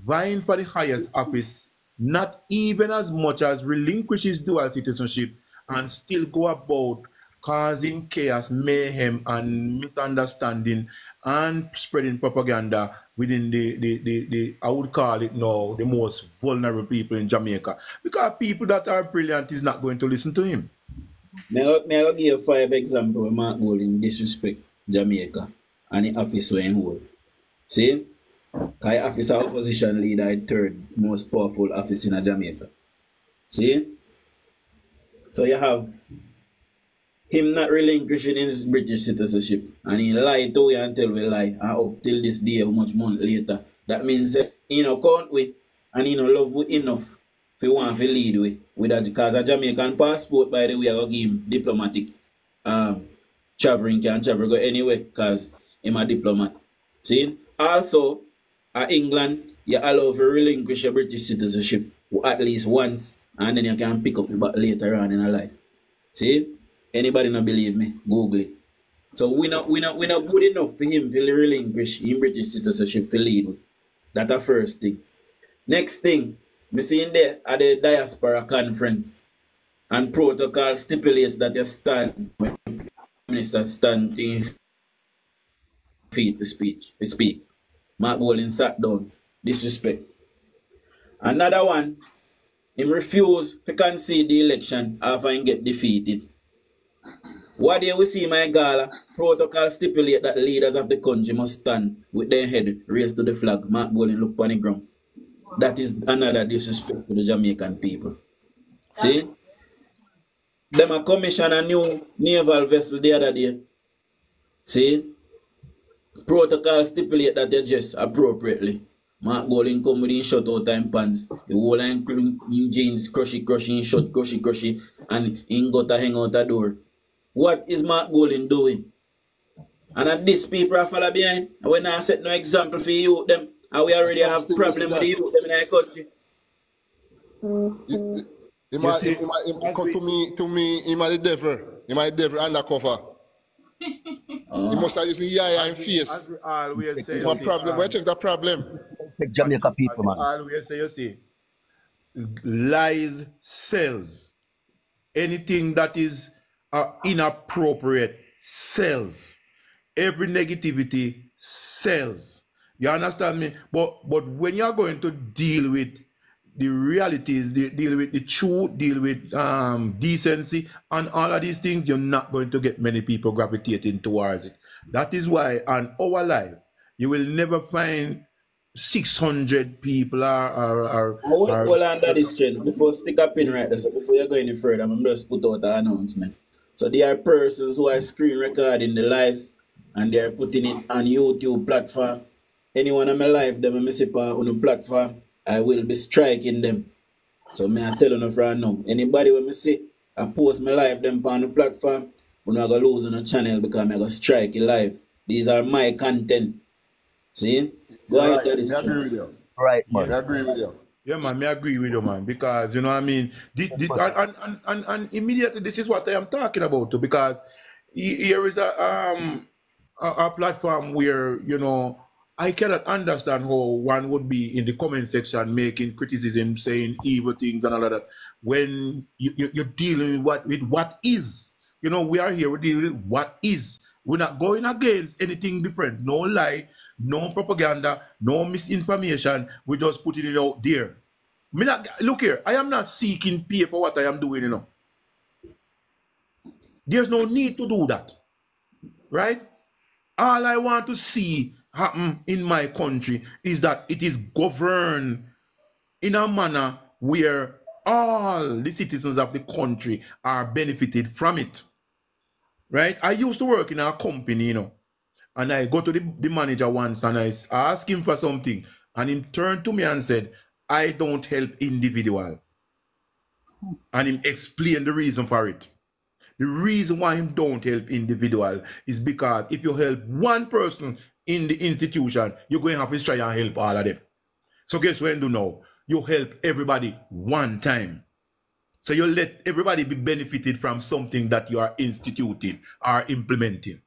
vying for the highest office, not even as much as relinquish his dual citizenship, and still go about causing chaos, mayhem, and misunderstanding, and spreading propaganda within the I would call it now, the most vulnerable people in Jamaica. Because people that are brilliant is not going to listen to him. May I give you 5 examples of Mark Golding disrespect Jamaica and the office where he hold. See? Because office of opposition leader is 3rd most powerful office in Jamaica. See? So you have him not relinquishing his British citizenship, and he lied to you until we lie, and up till this day, how much month later. That means he no count with and he no love we enough if he want to lead with that, because a Jamaican passport, by the way, I will give him diplomatic traveling, can travel go anywhere because he's a diplomat. See? Also, at England, you allow to relinquish your British citizenship at least once, and then you can pick up it back later on in your life. See? Anybody not believe me? Google it. So we not good enough for him to relinquish his British citizenship to lead with. That's the first thing. Next thing, me seeing there at the diaspora conference, and protocol stipulates that you stand when the minister stand in feet to speak. Mark Golding sat down. Disrespect. Another one, him refuse to concede the election after he get defeated. What day we see my gala, protocol stipulate that leaders of the country must stand with their head raised to the flag. Mark Golding look on the ground. That is another disrespect to the Jamaican people. See? Them a commission a new naval vessel the other day. See? Protocol stipulate that they dress appropriately. Mark Golin come with in short out time pants. The whole including in jeans, crushy, in short, crushy, and in got to hang out the door. What is Mark Golin doing? And at this people are follow behind. And when I set no example for you them, and we already have problem with the youth them in our country. He might come to me, he might the devil. He might the devil undercover. He must have used the eye and face. As we always say, what problem? Where check the problem? Jamaica people, man. Always say, you see, lies sells. Anything that is inappropriate sells. Every negativity sells. You understand me? But when you are going to deal with the realities, deal with the truth, deal with decency, and all of these things, you're not going to get many people gravitating towards it. That is why on our life, you will never find 600 people Hold on that is trend. Before stick a pin right there, so before you go any further, I'm just put out an announcement. So there are persons who are screen recording the lives and they are putting it on YouTube platform. Anyone on my live, them I see on the platform, I will be striking them. So may I tell you right now, anybody when I see I post my live them on the platform, we're not gonna lose on the channel because I'm gonna strike it live. These are my content. See? Go ahead, that is agree with you. Right, man. I agree with you. Yeah, man, I agree with you, man, because, you know what I mean, and immediately this is what I am talking about, too, because here is a platform where, you know, I cannot understand how one would be in the comment section making criticism, saying evil things and all of that, when you're dealing with what is. You know, we are here, we're dealing with what is. We're not going against anything different. No lie, no propaganda, no misinformation. We're just putting it out there. Look here, I am not seeking pay for what I am doing, you know. There's no need to do that. Right? All I want to see happen in my country is that it is governed in a manner where all the citizens of the country are benefited from it. Right? I used to work in a company, you know, and I go to the manager once and I asked him for something, and he turned to me and said, I don't help individual. And he explained the reason for it. The reason why he don't help individual is because if you help one person in the institution, you're going to have to try and help all of them. So guess what you do now? You help everybody one time. So you let everybody be benefited from something that you are instituting or implementing.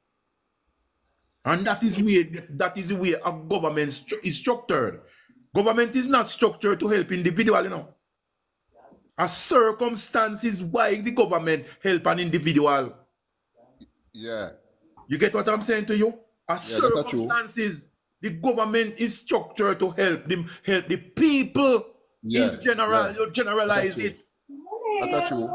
And that is the way a government is structured. Government is not structured to help individual, you know. A circumstance is why the government help an individual. Yeah. You get what I'm saying to you? Circumstances, the government is structured to help the people in general. Yeah. You generalize it. That's true.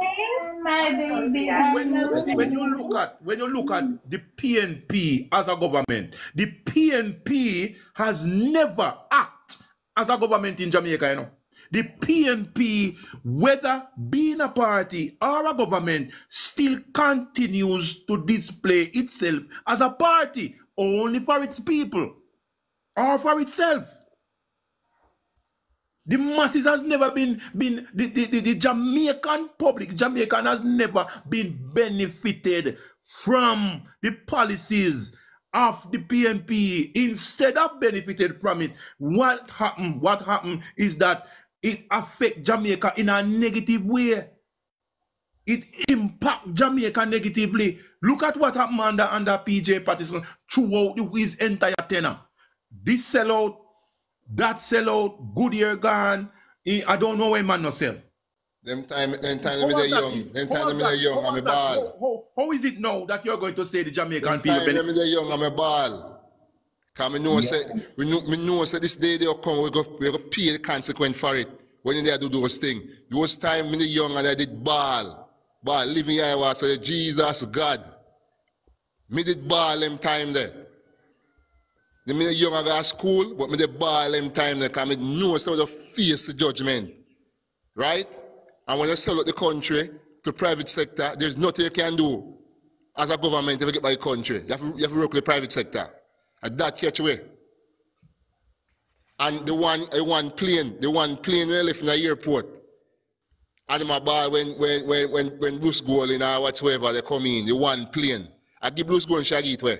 When you look at the PNP as a government, the PNP has never acted as a government in Jamaica, you know. The PNP, whether being a party or a government, still continues to display itself as a party only for its people or for itself. The masses has never been the Jamaican public, Jamaican has never been benefited from the policies of the PNP. Instead of benefited from it, what happened is that it affects Jamaica in a negative way. It impacts Jamaica negatively. Look at what happened under PJ Patterson throughout his entire tenure. This sellout, that sellout, good year gone. I don't know when man no sell. Them time they're young, I'm a ball. How is it now that you're going to say the Jamaican people? Them they're young, I'm a ball. Because we know say this day they'll come, we go pay the consequence for it. When they do those things. Those time when they young and I did ball. Living here I was say Jesus God. Me did ball them time there. The me young I got school, but me did ball them time there because I know so to face the judgment. Right? And when you sell out the country to private sector, there's nothing you can do. as a government, if you get by the country, you have to work with the private sector. And that catch away. And the one plane we left in the airport. And my ball when Bruce goal in or whatsoever they come in, the one plane. I give Bruce goal in Shaggy way.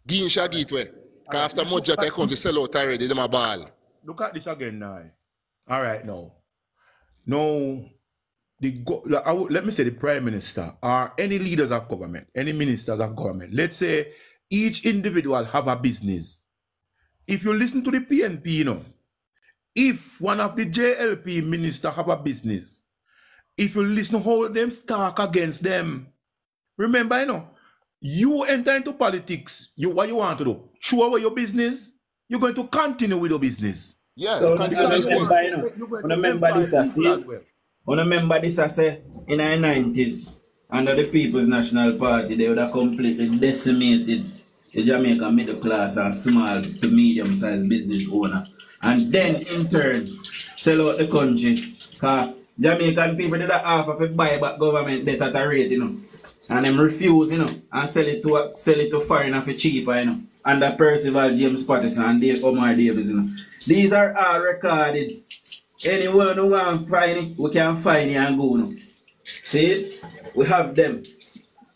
Give in Shaggy way. Because after much that I come to sell out already, they my ball. Look at this again now. All right now. Now, let me say the Prime Minister or any leaders of government, any ministers of government, let's say each individual have a business. If you listen to the PNP, you know, if one of the JLP minister have a business, if you listen to how them talk against them, remember, you know, you enter into politics, what you want to do? Show away your business, you're going to continue with your business. Yeah, so remember this, I see. Remember this, I say, in the 90s, under the People's National Party, they would have completely decimated the Jamaican middle class and small to medium-sized business owner. And then, in turn, sell out the country. Because Jamaican people did that half of it buy back government debt at a rate, you know. And them refuse, you know, and sell it to foreigner for cheaper, you know. Under Percival James Patterson and Omar Davis, you know. These are all recorded. Anyone who want to find it, we can find it and go, you know. See it? We have them.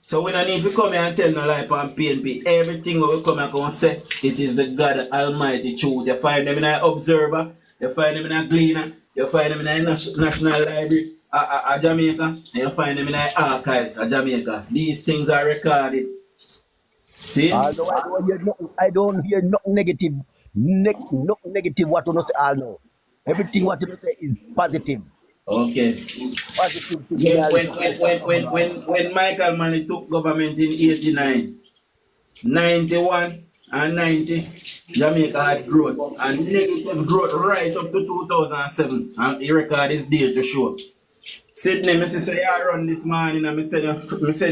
So we don't need to come here and tell no lie on PNP. Everything we come here and say, it is the God Almighty truth. You find them in an Observer, you find them in a Gleaner, you find them in a National Library of Jamaica, and you find them in an Archives of Jamaica. These things are recorded. See? Although I don't hear nothing negative. Nothing negative what you know say all know. Everything what you know say is positive. Okay. When Michael Manley took government in 89, 91 and 90, Jamaica had growth. And negative growth right up to 2007. And the record is there to show. Sydney, I say I run this morning and I send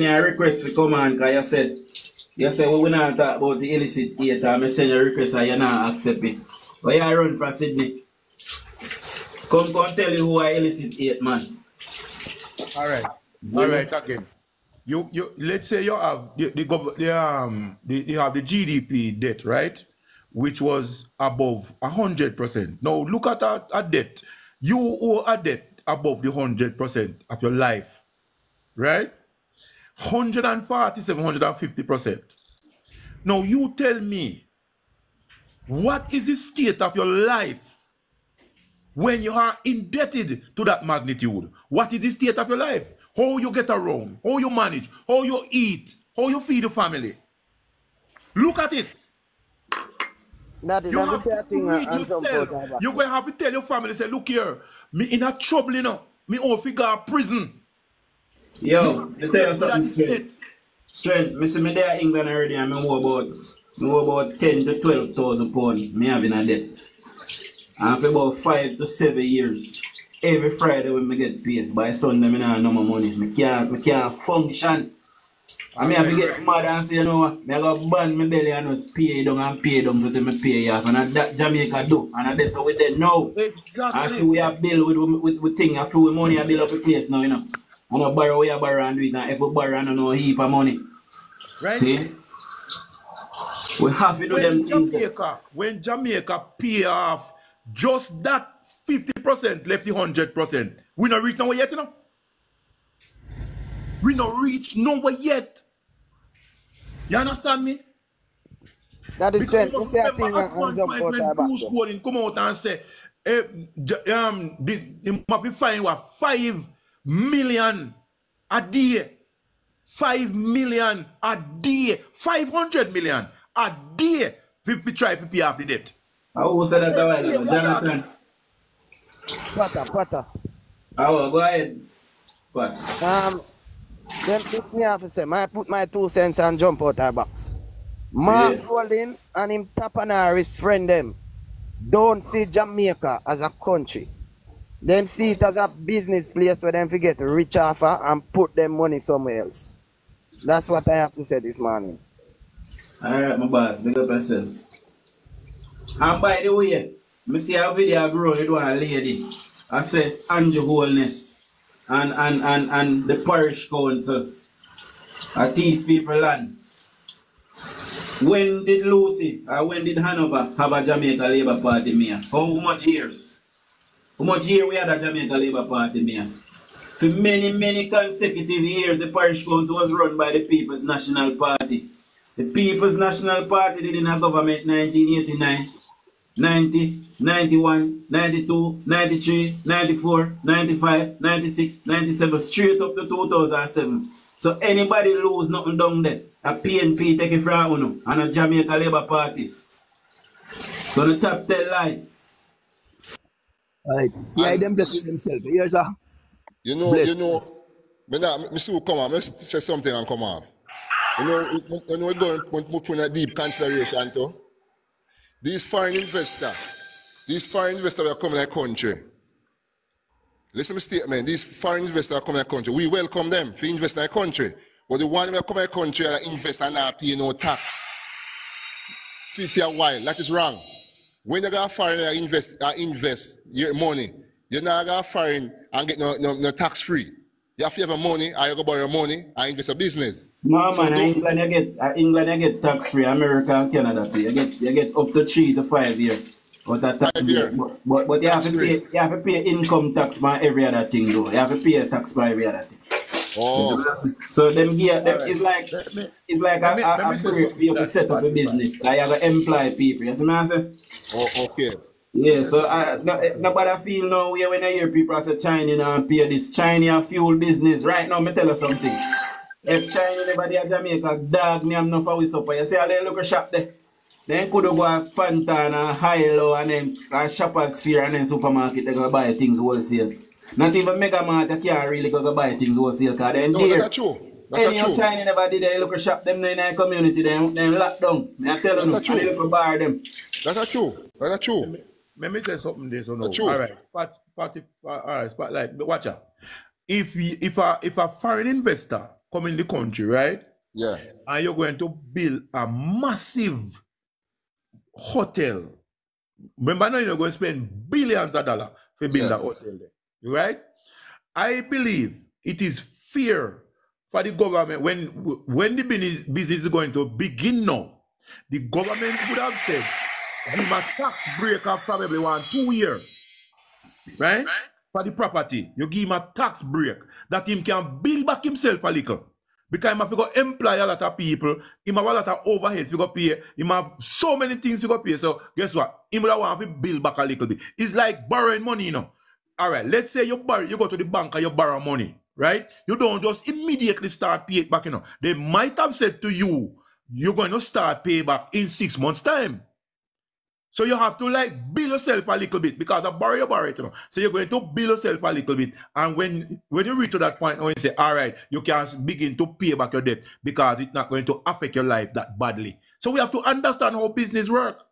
you a request to come on because you said we not talk about the illicit theater. I send you a request and you not accept it. But I run for Sydney. Come tell you who I illicit 8 man. All right. All right, again. You let's say you have you have the GDP debt, right? Which was above 100%. Now look at a debt. You owe a debt above the 100% of your life, right? 147, 150%. Now you tell me, what is the state of your life when you are indebted to that magnitude? What is the state of your life? How you get around, how you manage, how you eat, how you feed the family. Look at it. That is you have to feed yourself. You're going to have to tell your family, say, look here, me in a trouble, you know. Me own figure a prison. Yo, let me tell you something straight. Me see me there in England already and me know about 10 to 12,000 pounds me having a debt. And for about 5 to 7 years, every Friday when me get paid, by Sunday me not have no more money. Me can't function. I have to get mad and say, you know what, I go ban my belly and just pay down so that me pay off. And that Jamaica do. And that's how we did now. Exactly. I feel we have bill with things. I feel with money I build up a place now, you know. And I borrow we borrow and do it. And if we borrow and no heap of money. Right. See? We have to do them things. When Jamaica pay off just that 50% left the 100%. We not reach nowhere yet, you know. We not reach nowhere yet. You understand me? That is true. You say a thing and jump out of back. Come out and say, they must be fine what 5 million a day. 5 million a day. 500 million a day. We try to pay off the debt. I will say that, Jonathan. Potter. Oh, go ahead. What? Then this me have to say, I put my 2 cents and jump out of box. Mark Holding and him Tapanaris friend them don't see Jamaica as a country. Them see it as a business place where them forget rich offer and put them money somewhere else. That's what I have to say this morning. Alright, my boss, big up yourself. And by the way, I see a video bro, you do a lady. I said Andrew Holness and the parish council a thief people land. When did Lucy or when did Hanover have a Jamaica Labour Party mayor? How much years? How much years we had a Jamaica Labour Party mayor? For many, many consecutive years, the parish council was run by the People's National Party. The People's National Party did in a government 1989, 90, 91, 92, 93, 94, 95, 96, 97, straight up to 2007. So anybody lose nothing down there, a PNP take it from Uno and a Jamaica Labour Party. So the top 10 lie. Right. Yeah, them just themselves. Here's a You know, me see who come on, let's say something and come on. You know, we're going to put in a deep consideration too. These foreign investors are coming to the country. Listen to my statement, these foreign investors are coming to the country. We welcome them to invest in the country. But the one who come to the country and invest and not pay no tax. For a while, that is wrong. When you go foreign and invest your money, you're not going foreign and get no tax free. You have to have money, or you go borrow money and invest in business. No, so man, England you get tax free, America and Canada too. You get up to 3 to 5 years. But that tax but you have to pay income tax by every other thing though. You have to pay a tax by every other thing. Oh. So it's like a break for you to set up a business. Like you have to employ people. You see what I'm saying? Oh, okay. Yeah, so nobody feel no way when I hear people say China and pay this China fuel business. Right now, me tell you something. If China anybody at Jamaica dog me am not for we supper. You see all the local shop there. Then could go at Fantan and Hilo and then Shoppers Sphere and then supermarket they go buy things wholesale. Not even Mega Mart you can't really go buy things wholesale because then no, that's true. Any China never did they look shop them in the community, then lock down. I tell them, they look bar them. That's true. That's true. Let me say something there, so no. True. All right, all right, spotlight. But watch out. If a foreign investor come in the country, right? Yeah. And you're going to build a massive hotel. Remember now you're going to spend billions of dollars to build a hotel there, right? I believe it is fair for the government when the business is going to begin now. The government would have said, give him a tax break of probably 2 years, right? For the property, you give him a tax break that him can build back himself a little. Because he have to go employ a lot of people, he have a lot of overheads to go pay, he have so many things to go pay. So guess what? He would want to build back a little bit. It's like borrowing money, you know. All right, let's say you go to the bank and you borrow money, right? You don't just immediately start paying it back, you know. They might have said to you, you're going to start pay back in 6 months' time. So you have to like build yourself a little bit because I borrow it, you know. So you're going to build yourself a little bit. And when you reach to that point, when you say, all right, you can begin to pay back your debt because it's not going to affect your life that badly. So we have to understand how business works.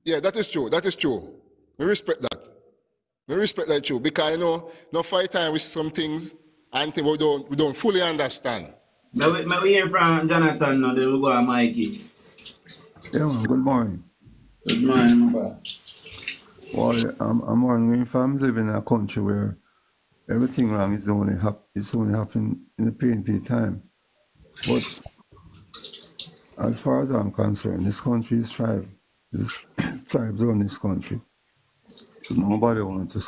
Yeah, that is true. That is true. We respect that. We respect that too. Because you know, no fight time with some things and things we don't fully understand. May we hear from Jonathan now, then we'll go to Mikey. Yeah, man, good morning. Good morning, my boy. Well, I'm wondering if I'm living in a country where everything wrong is only happening in the PNP time. But as far as I'm concerned, this country is thriving. This thrives on this country. So nobody wants to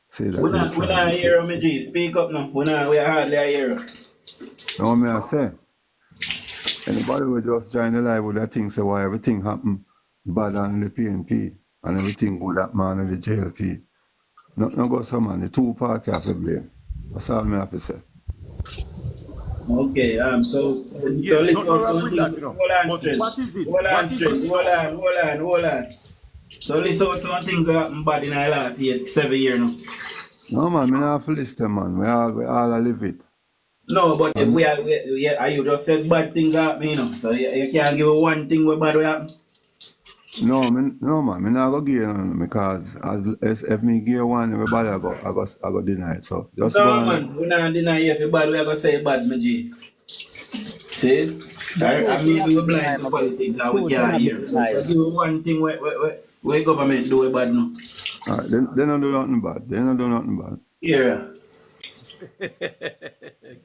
say that. We're not hear me, G. Speak up now. We hardly hear you. No, me I say. Anybody will just join the live with that thing, say why everything happened bad on the PNP and everything good that man on the JLP. No go some man, the two parties have to blame. That's all me have to say. Okay, so listen to some things. Hold on. So listen to some things that happened bad in the last 7 years now. No man, me not have to list them, man. We all live it. No, but you just said bad things happen, you know. So you can't give one thing where bad will happen. No man, me not go give you because as if me give one, everybody I go deny it. So just no man, we not deny everybody. We are gonna say bad, my G. See, I mean we blind to politics and we can't hear. So give one thing where government do bad now. Alright, they don't do nothing bad. They don't do nothing bad. Yeah.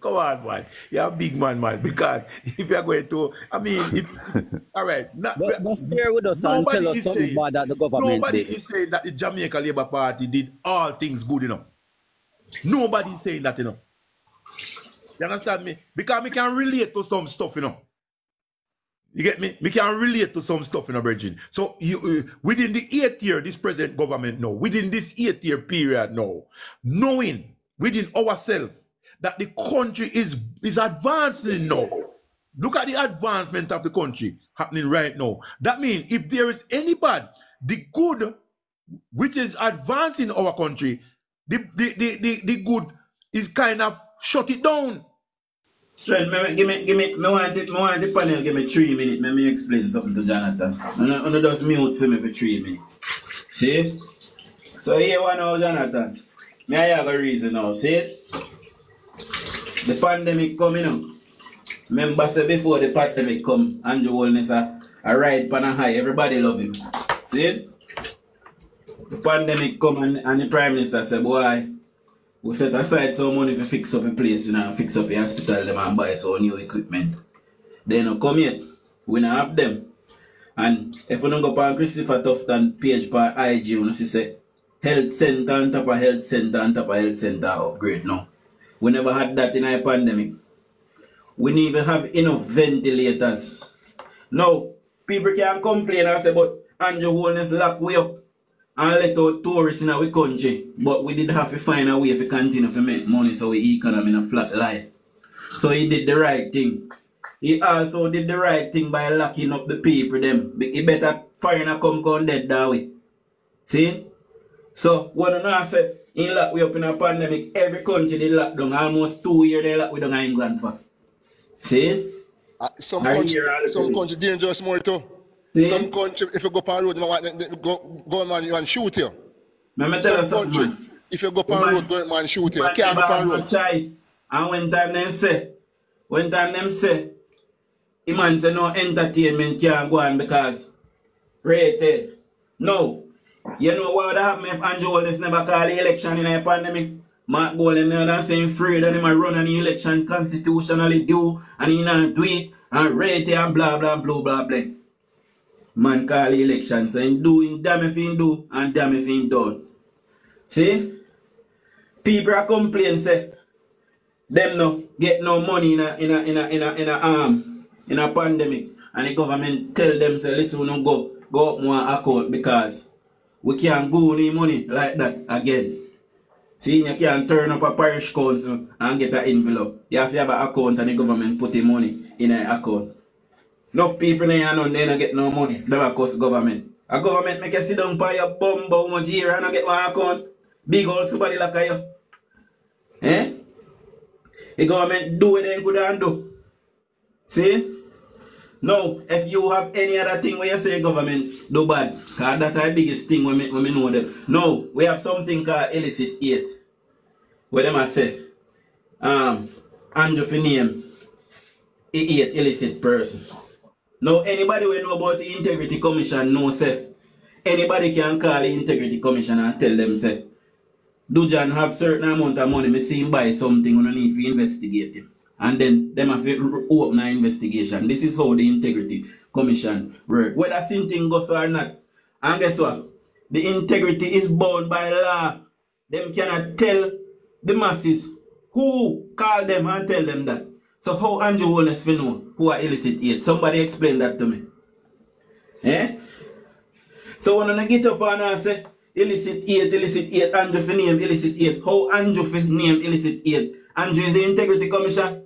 Come on, man. You're a big man, man. Because if you're going to, I mean, all right. But spare with us and tell us something bad that the government Nobody did. is saying that the Jamaica Labour Party did all things good enough. Nobody is saying that, you know. You understand me? Because we can relate to some stuff, you know. You get me? We can relate to some stuff in a virgin. So within the 8 year, this present government now, within this 8 year period now, knowing within ourselves that the country is advancing now. Look at the advancement of the country happening right now. That means if there is any bad, the good which is advancing our country, the good is kind of shut it down. Straight, me want the panel give me 3 minutes. Let me explain something to Jonathan. And just mute for me for 3 minutes. See? So here one now, Jonathan. Me I have a reason now. See? The pandemic coming up. Remember say before the pandemic come, Andrew Holness a ride pan a high. Everybody love him. See? The pandemic come and the Prime Minister said, boy, we set aside some money to fix up a place, you know, fix up a hospital them and buy some new equipment. They don't come yet. We don't have them. And if we don't go on Christopher Tufton page for IG, you know, see say health center on top of health center on top of health center upgrade now. We never had that in our pandemic. We didn't even have enough ventilators. Now, people can complain and say, but Andrew Holness lock way up and let out tourists in our country. But we did have to find a way to continue to make money so we economy in a flat line. So he did the right thing. He also did the right thing by locking up the people them. He better foreigner come dead that way. See? So when I say he lock we up in a pandemic, every country they lock down. Almost 2 years they lock we down in England for. See? Some country dangerous more too. See? Some country, if you go on road, go man, you and shoot you. Some country, man. If you go on road, go man shoot you. You can't go on road. Choice. And when time them say, the man say no entertainment can't go on because rated. No. You know what would happen if Andrew Holness never call the election in a pandemic? Mark Golden and saying free that he might run an election constitutionally due and he not do it and rate it and blah blah blah blah blah. Man call the election, so him doing damn if he do and damn if he done. See? People are complaining say them no get no money in a pandemic and the government tell them say listen we don't go up more account because we can't go any money like that again. See, you can't turn up a parish council and get an envelope. You have to have an account and the government put the money in an account. Enough people in here they don't get no money. That cost government. A government make you sit down by your bum how much year and not get one account. Big old somebody like you. Eh? The government do what they could and do. See? Now, if you have any other thing where you say government do bad, because that's the biggest thing when we know that. No, we have something called illicit aid. Where them I say, Andrew for name, he ate illicit person. Now, anybody who know about the Integrity Commission know say, anybody can call the Integrity Commission and tell them say, DUJON have certain amount of money, me see him buy something when I need to investigate him. And then them have to open an investigation. This is how the Integrity Commission works. Whether something goes or not. And guess what? The integrity is bound by law. Them cannot tell the masses who call them and tell them that. So how Andrew Holness will know who are illicit aid? Somebody explain that to me. Eh? So when I get up and I say illicit aid, Andrew for name illicit aid. How Andrew for name illicit aid? Andrew is the Integrity Commission.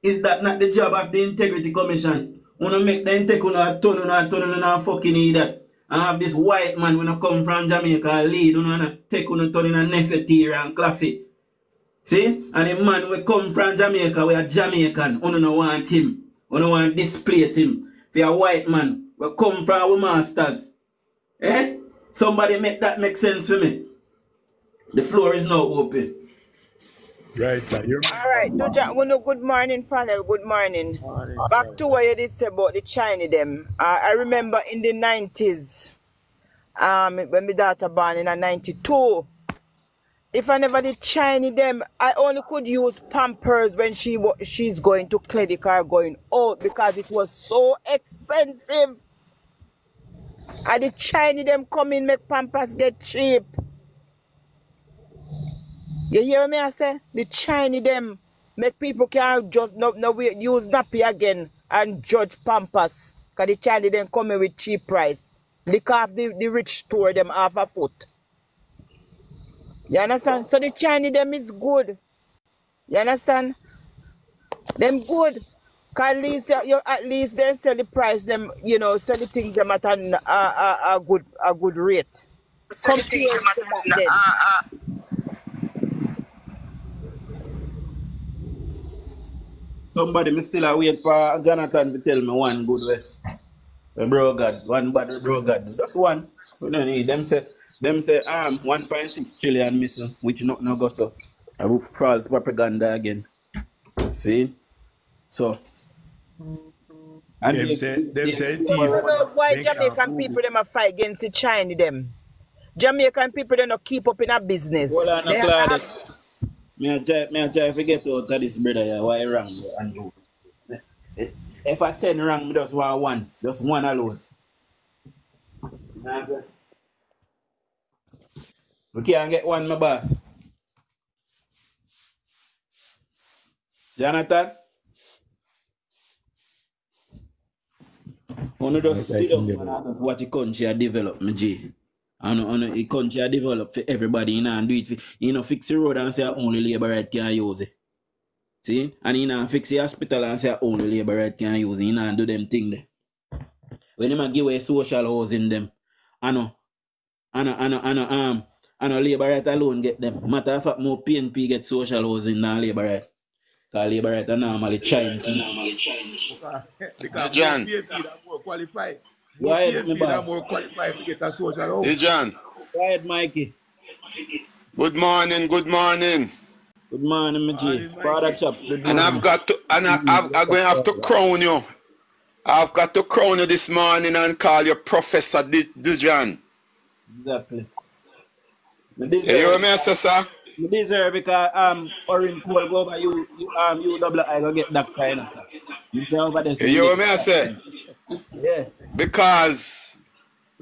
Is that not the job of the Integrity Commission? Wanna make the integrity a fucking idiot. And have this white man when I come from Jamaica lead, take on a turn in a Nefertiti and Claffy. See? And the man we come from Jamaica, we are Jamaican, we don't want him. We don't want to displace him. For a white man, we come from our masters. Eh? Somebody make that make sense for me. The floor is now open. Right, sir. All right, DUJON, good morning, panel. Good morning. Back to what you did say about the Chinese them. I remember in the 90s, when my daughter born in 92, if I never did Chinese them, I only could use Pampers when she's going to clinic or going out because it was so expensive. And the Chinese them come in make Pampers get cheap. You hear me I say? The Chinese them make people can't just use nappy again and judge Pampers. Because the Chinese them come in with cheap price. Lick off the rich store them half a foot. You understand? So the Chinese them is good. You understand? Them good. Cause at least they sell the price them, you know, sell the things them at a good rate. Compared to back then. Somebody me still wait for Jonathan to tell me one good way. Bro God, one bad bro God. Just one. We don't need them say 1.6 trillion missing, which not no go so. I will false propaganda again. See? So and them say why Jamaican people them a fight against the Chinese them? Jamaican people they not keep up in a business. Hold on, Claudia. Me a try to get out of this brother here. Why wrong, Andrew? If I 10 wrong, me just want one. Just one alone. We can't get one, my boss. Jonathan? I want to just sit up and just watch the country develop, my G. And the country develop for everybody, you know, and do it for, you know, fix the road and say only labor right can use it. See? And you know, fix the hospital and say only labor right can use it, you know, and do them thing there. When them give away social housing them, I know labor right alone get them. Matter of fact, more PNP get social housing than labor right. Because labor right are normally Chinese. Because John. PNP are more qualified. Why PNP are more qualified to get a social housing. Hey, John. Go ahead, Mikey. Good morning, good morning. Good morning, my G. Father Chops. And I'm going to have to crown you. I've got to crown you this morning and call you Professor DUJON. Exactly. You hear me, sir? You deserve because Orange Coal go over you double I go get that kind of stuff. You say over there. You hear me, I say? Yeah. Because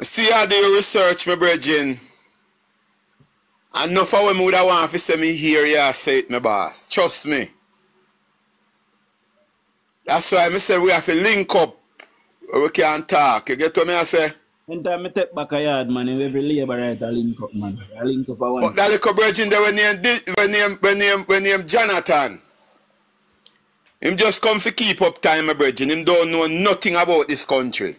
see how do you research, my brethren. And enough of them would have want to say me here, yeah, say it, my boss. Trust me. That's why I say we have to link up. We can talk. You get what I say? Anytime I take back a yard, man, every labor right I link up, man. I link up a one. But that little brethren there when name Jonathan. Him just come to keep up time, my brethren. Him don't know nothing about this country.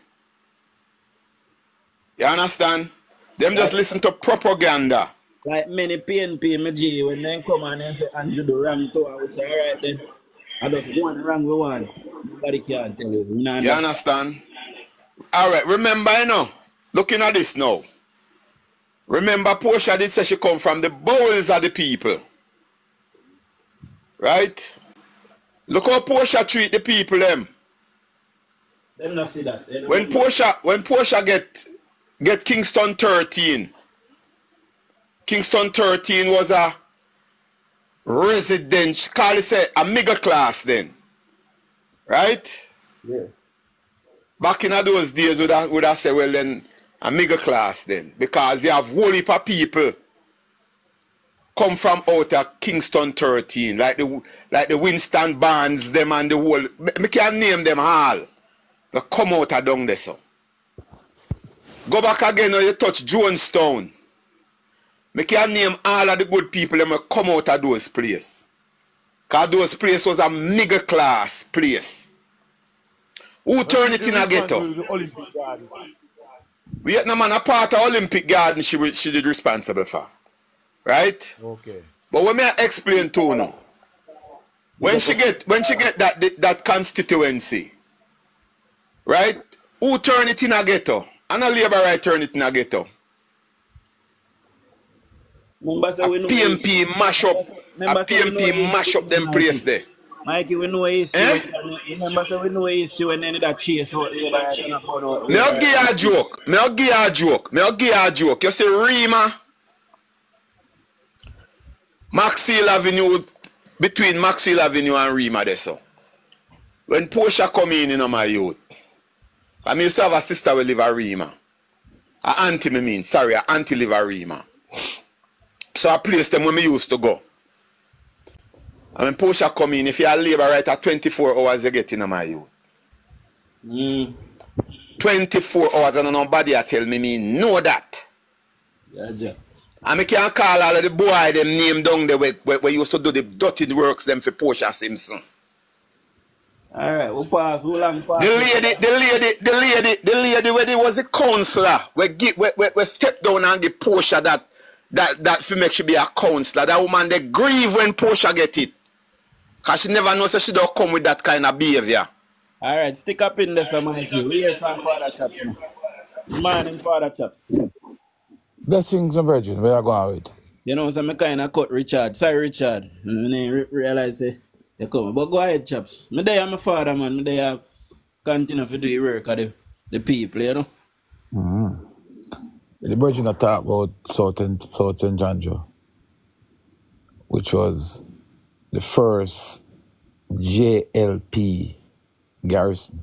You understand? Them just listen to propaganda. Like many PNP, my G, when they come and they say Andrew do wrong too, I will say, alright then. I just one wrong with one. Nobody can tell you. You understand? Alright, remember, you know, looking at this now. Remember, Portia did say she come from the bowels of the people. Right? Look how Portia treat the people, them. Them not see that. When Portia get Kingston 13, Kingston 13 was a residential, call it a middle class then. Right? Yeah. Back in those days, would have said, well, then, a middle class then. Because you have whole heap of people come from out of Kingston 13, like the Winston Barnes, them and the whole, I can't name them all. They come out of down there, so. Go back again when you touch Jonestown. I can't name all of the good people that come out of those places. Because those places was a middle class place. Who turned it in a ghetto? Vietnam a part of Olympic Garden she did responsible for. Right? Okay. But when I explain to you now, when she get that constituency, right? Who turned it in a ghetto? And a labor right turn it in a ghetto. PMP mash up. PMP mash up them place there. Mikey, we know history. Remember, so we know history when any that chase out there. Me I'll give you a joke. Me I'll give you a joke. You see Rima. Maxwell Avenue, between Maxwell Avenue and Rima there, so. When Portia come in my youth, I used to have a sister who live at Rima. An auntie, an auntie live at Rima. So I place them when we used to go. And when Portia come in, if you are labor right at 24 hours, you get in my youth. 24 hours and nobody tell me know that. Yeah. And I can call all of the boy them name down there where used to do the dirty works them for Portia Simpson. Alright, we'll pass. We'll long pass. The lady where there was a counselor where step down and give Portia that for make she be a counselor. That woman they grieve when Portia get it. Cause she never knows that she don't come with that kind of behavior. Alright, stick up in there, Mikey. We hear some Father Chaps now. Morning, Father Chaps. Blessings and virgin, where are you going with? You know, so I kind of cut Richard. Sorry, Richard. I realize you come. But go ahead, chaps. Me there, my father, man. Me there, continue to do the work of the people, you know. The virgin talk about South St. John Joe, which was the first JLP garrison.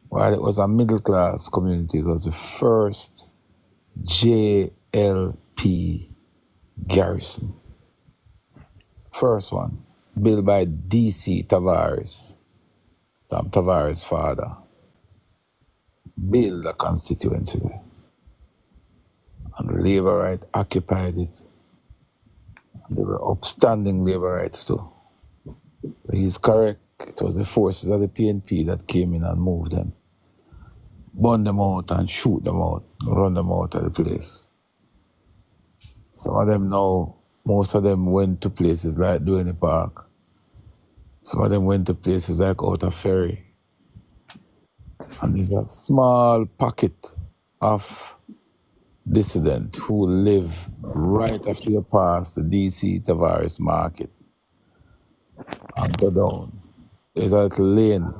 While it was a middle class community, it was the first JLP garrison. First one, built by D.C. Tavares, Tom Tavares' father. Built a constituency there. And the labor right occupied it. And they were upstanding labor rights too. So he's correct. It was the forces of the PNP that came in and moved them. Burn them out and shoot them out, run them out of the place. Some of them now, most of them went to places like Duane Park. Some of them went to places like Outer Ferry. And there's a small pocket of dissidents who live right after you pass the D.C. Tavares market and go down. There's a little lane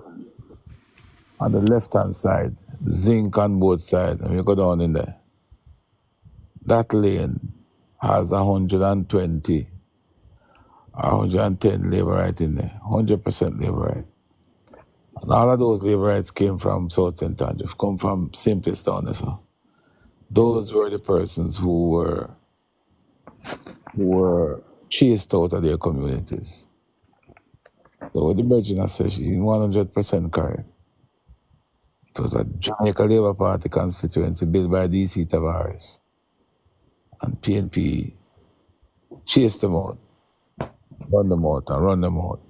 on the left-hand side, zinc on both sides, and you go down in there. That lane has 120 or 110 labor right in there, 100% labor right. And all of those labor rights came from South St. Andrews, come from Simplestown. So those were the persons who were chased out of their communities. So what the Virgin said, she's 100% correct. It was a Jamaica Labour Party constituency built by D.C. Tavares. And PNP chased them out, run them out, and run them out.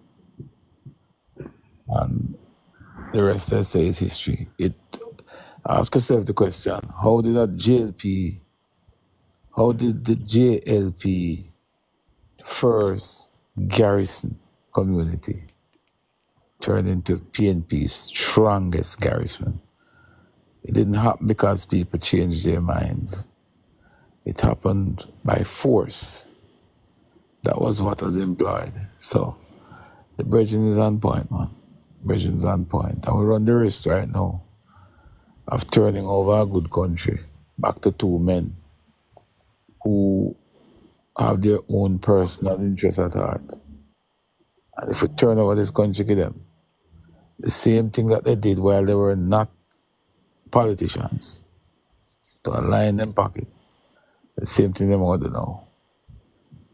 And the rest, I say, is history. Ask yourself the question, how did the JLP first garrison community turn into PNP's strongest garrison? It didn't happen because people changed their minds. It happened by force. That was what was employed. So the Virgin is on point, man. Virgin is on point. And we run the risk right now of turning over a good country back to two men who have their own personal interests at heart. And if we turn over this country to them, the same thing that they did while they were not politicians, to align them pocket, the same thing they want to do now.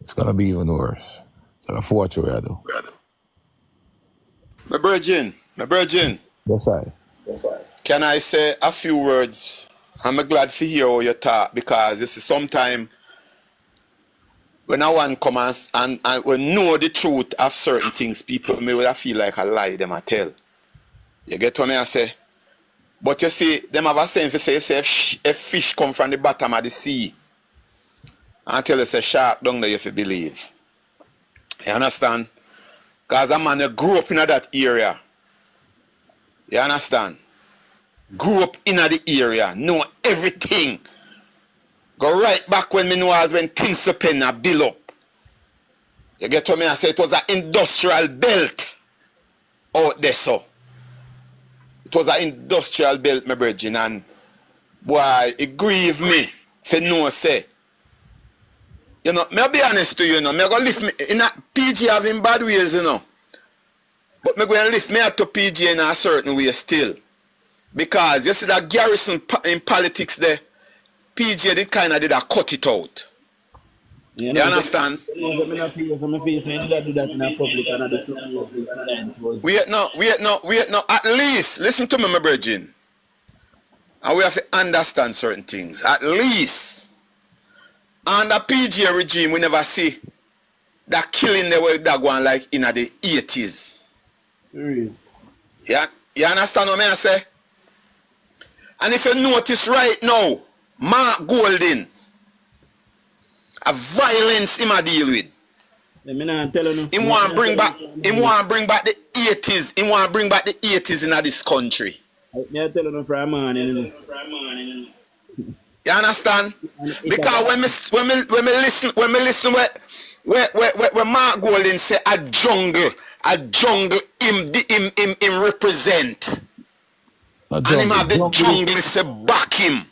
It's going to be even worse. So I have to watch what we do. My virgin. Yes, I. Can I say a few words? I'm glad to hear how you talk, because this is sometime when I want to come and we know the truth of certain things, people may well feel like I lie them I tell. You get what I say? But you see, them have a saying to say if fish come from the bottom of the sea, and tell us a shark down there, you have to believe. You understand? Because a man, you grew up in that area. You understand? Grew up in the area, know everything. Go right back when me know when things happen and build up. You get what I say? It was an industrial belt out there, so. It was an industrial belt, my virgin, and boy, it grieved me for no say. you know, me be honest to you, you know, me go lift me in a PG having bad ways, you know. But me go and lift me out to PG in a certain way still. Because you see that garrison in politics there, PG did kind of cut it out. You understand? Wait no. At least, listen to me, my brethren. And we have to understand certain things. At least, under PG regime, we never see that killing the way that going like in the 80s. Yeah? You understand what I say? And if you notice right now, Mark Golding, a violence him a deal with. He want to bring back the 80s. He want to bring back the 80s in this country. You understand? Because when me listen when Mark Golding say a jungle him represent. And him have the jungle say back him.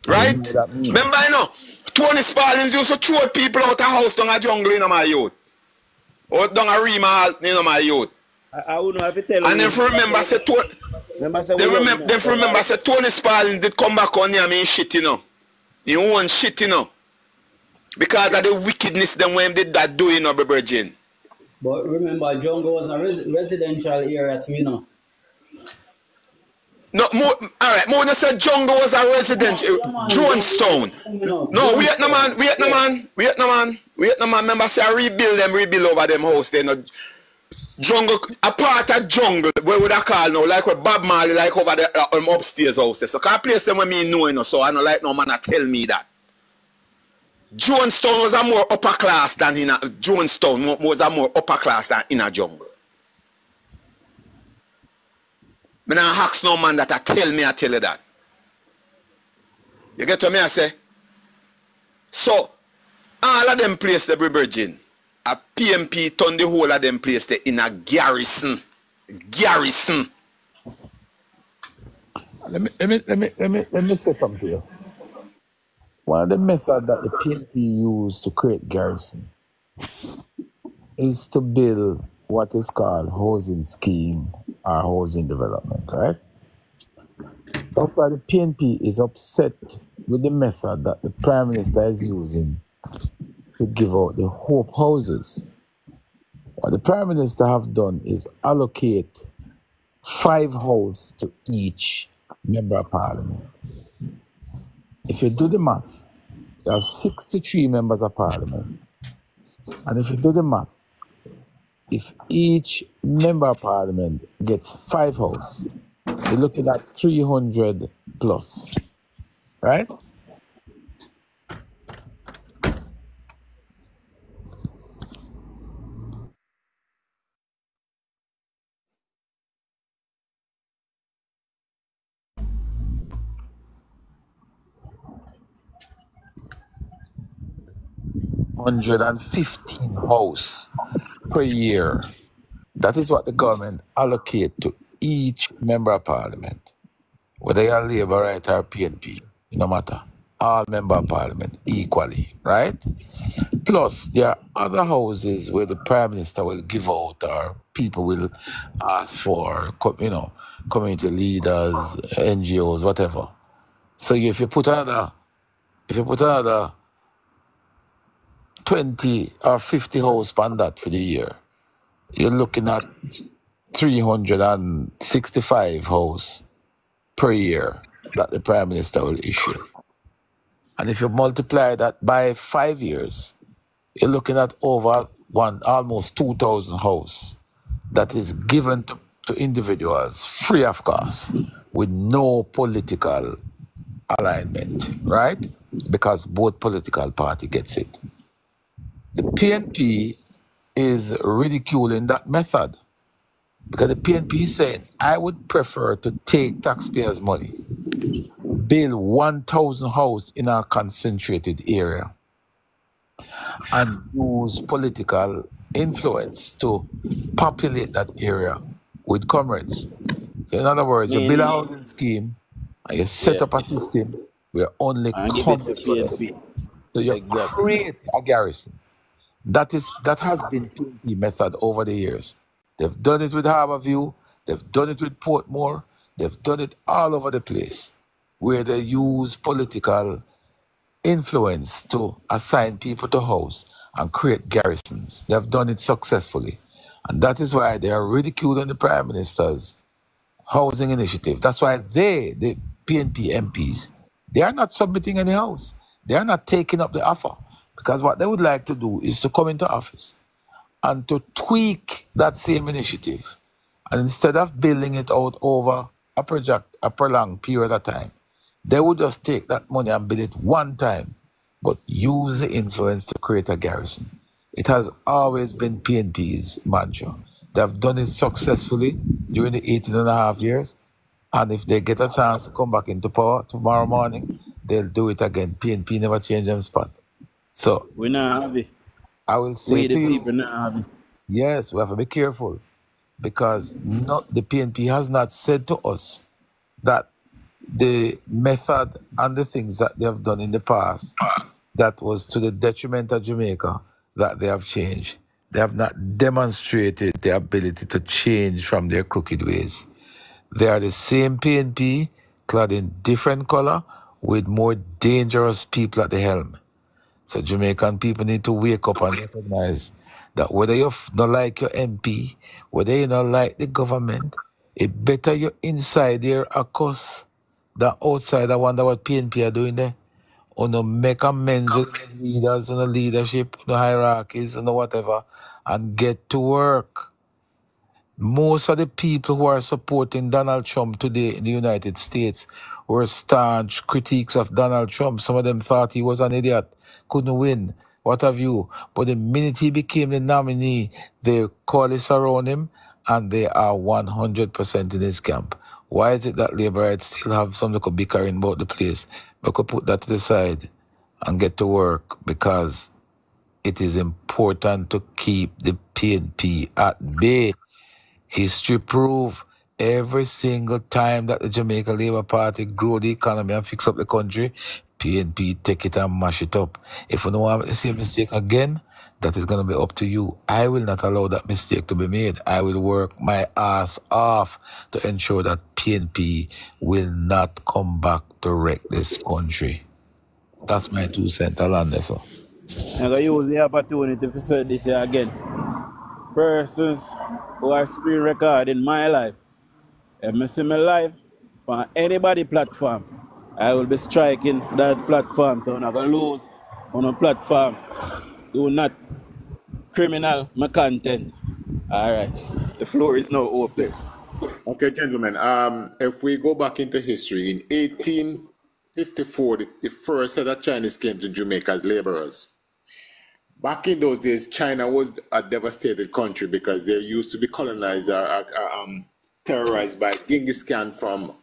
Right? Remember, you know, Tony Spalding used to throw people out of house down a jungle in my youth. Or down a Rima in my youth. I wouldn't have to tell you. And then remember, say Tony Spalding did come back on here and shit, you know. He own shit, you know. Because of the wickedness them when did that do, you know, Virgin. But remember, jungle was a residential area too, you know. No, alright, more than said jungle was a residential. Jonestown. No, wait no man. Remember, say I rebuild over them house. They no jungle, a part of jungle. Where would I call now? Like what Bob Marley like over the upstairs house. So can't place them when me know, you know. So I don't like no man to tell me that. Jonestown was a more upper class than in a Jonestown was a more upper class than in a jungle. Me not ask no man that I tell you that. You get what me I say? So, all of them place the Virgin. A PMP turn the whole of them place in a garrison. Garrison. Let me say something to you. One of the methods that the PNP used to create garrison is to build what is called housing scheme or housing development, right? That's why the PNP is upset with the method that the Prime Minister is using to give out the hope houses. What the Prime Minister have done is allocate 5 houses to each member of Parliament. If you do the math, you have 63 members of Parliament. And if you do the math, if each member of Parliament gets 5 houses, you're looking at 300 plus, right? $115 house per year. That is what the government allocate to each member of Parliament, whether you're Labour, right, or PNP, no matter. All member of Parliament equally, right? Plus, there are other houses where the Prime Minister will give out or people will ask for, you know, community leaders, NGOs, whatever. So if you put another 20 or 50 house on that for the year, you're looking at 365 house per year that the Prime Minister will issue. And if you multiply that by 5 years, you're looking at over almost 2,000 house that is given to individuals free of cost with no political alignment, right? Because both political party gets it. The PNP is ridiculing that method because the PNP is saying, I would prefer to take taxpayers' money, build 1,000 houses in a concentrated area, and use political influence to populate that area with comrades. So in other words, you build a housing scheme and you set up a system We're only And give it coming to for them. PNP. So you Exactly. create a garrison. That has been PNP method over the years. They've done it with Harborview, they've done it with Portmore, they've done it all over the place, where they use political influence to assign people to house and create garrisons. They've done it successfully. And that is why they are ridiculing the Prime Minister's housing initiative. That's why the PNP MPs, they are not submitting any house. They are not taking up the offer. Because what they would like to do is to come into office and to tweak that same initiative. And instead of building it out over a prolonged period of time, they would just take that money and build it one time, but use the influence to create a garrison. It has always been PNP's mantra. They've done it successfully during the 18.5 years. And if they get a chance to come back into power tomorrow morning, they'll do it again. PNP never change them spot. So we not have it. I will say We to the you, people not have it. yes, we have to be careful, because the PNP has not said to us that the method and the things that they have done in the past that was to the detriment of Jamaica, that they have changed. They have not demonstrated their ability to change from their crooked ways. They are the same PNP, clad in different color, with more dangerous people at the helm. So Jamaican people need to wake up and recognize that whether you don't like your MP, whether you don't like the government, it better you're inside there a cuss than outside. I wonder what PNP are doing there. Or no make amends with the leaders and the leadership, the hierarchies and the whatever, and get to work. Most of the people who are supporting Donald Trump today in the United States were staunch critiques of Donald Trump. Some of them thought he was an idiot, couldn't win, what have you. But the minute he became the nominee, they coalesce around him and they are 100% in his camp. Why is it that Labourites still have something to be carrying about the place? We could put that to the side and get to work, because it is important to keep the PNP at bay. History prove every single time that the Jamaica Labour Party grow the economy and fix up the country, PNP take it and mash it up. If you don't want the same mistake again, that is going to be up to you. I will not allow that mistake to be made. I will work my ass off to ensure that PNP will not come back to wreck this country. That's my 2 cents. I'll land there, so. I'm going to use the opportunity to say this here again. Persons who are screen recording my life, if I see my life on anybody platform, I will be striking that platform. So I'm not going to lose on a platform. Do not criminal my content. All right. The floor is now open. Okay, gentlemen. If we go back into history, in 1854, the first set of Chinese came to Jamaica as laborers. Back in those days, China was a devastated country because they used to be colonized or terrorized by Genghis Khan from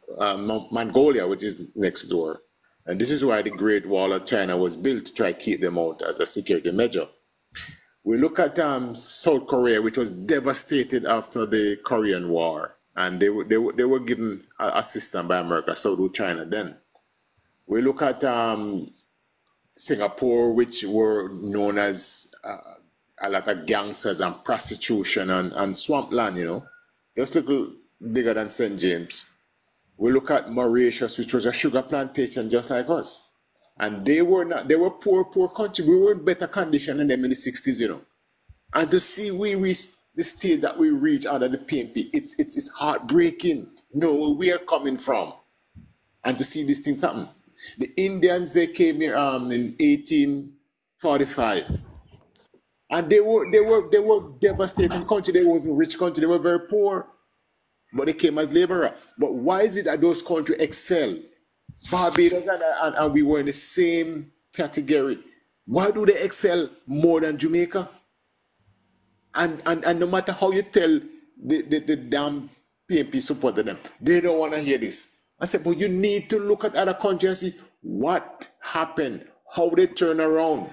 Mongolia, which is next door. And this is why the Great Wall of China was built, to try to keep them out as a security measure. We look at South Korea, which was devastated after the Korean War, and they were given assistance by America, so do China then. We look at Singapore, which were known as a lot of gangsters and prostitution and swampland, just a little bigger than St. James. We look at Mauritius, which was a sugar plantation just like us. And they were poor country. We were in better condition than them in the 60s, And to see we reach the stage that we reach under the PNP, it's heartbreaking. Where we are coming from. And to see these things happen. The Indians, they came here in 1845. And they were devastating country. They wasn't rich country, they were very poor. But they came as laborer. But why is it that those countries excel? Barbados and we were in the same category. Why do they excel more than Jamaica? And no matter how you tell the damn PNP supported them, they don't want to hear this. I said, but you need to look at other countries and see what happened, how they turn around.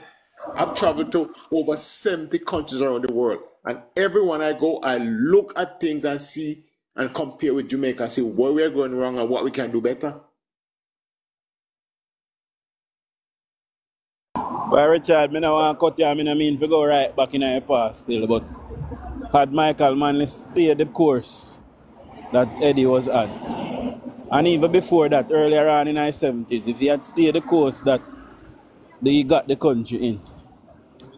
I've traveled to over 70 countries around the world, and everywhere I go, I look at things and see and compare with Jamaica and see where we're going wrong and what we can do better. But Richard, I don't want to cut you, I mean to go right back in your past still, but had Michael Manley stayed the course that Eddie was on, and even before that, earlier on in the 70s, if he had stayed the course that he got the country in,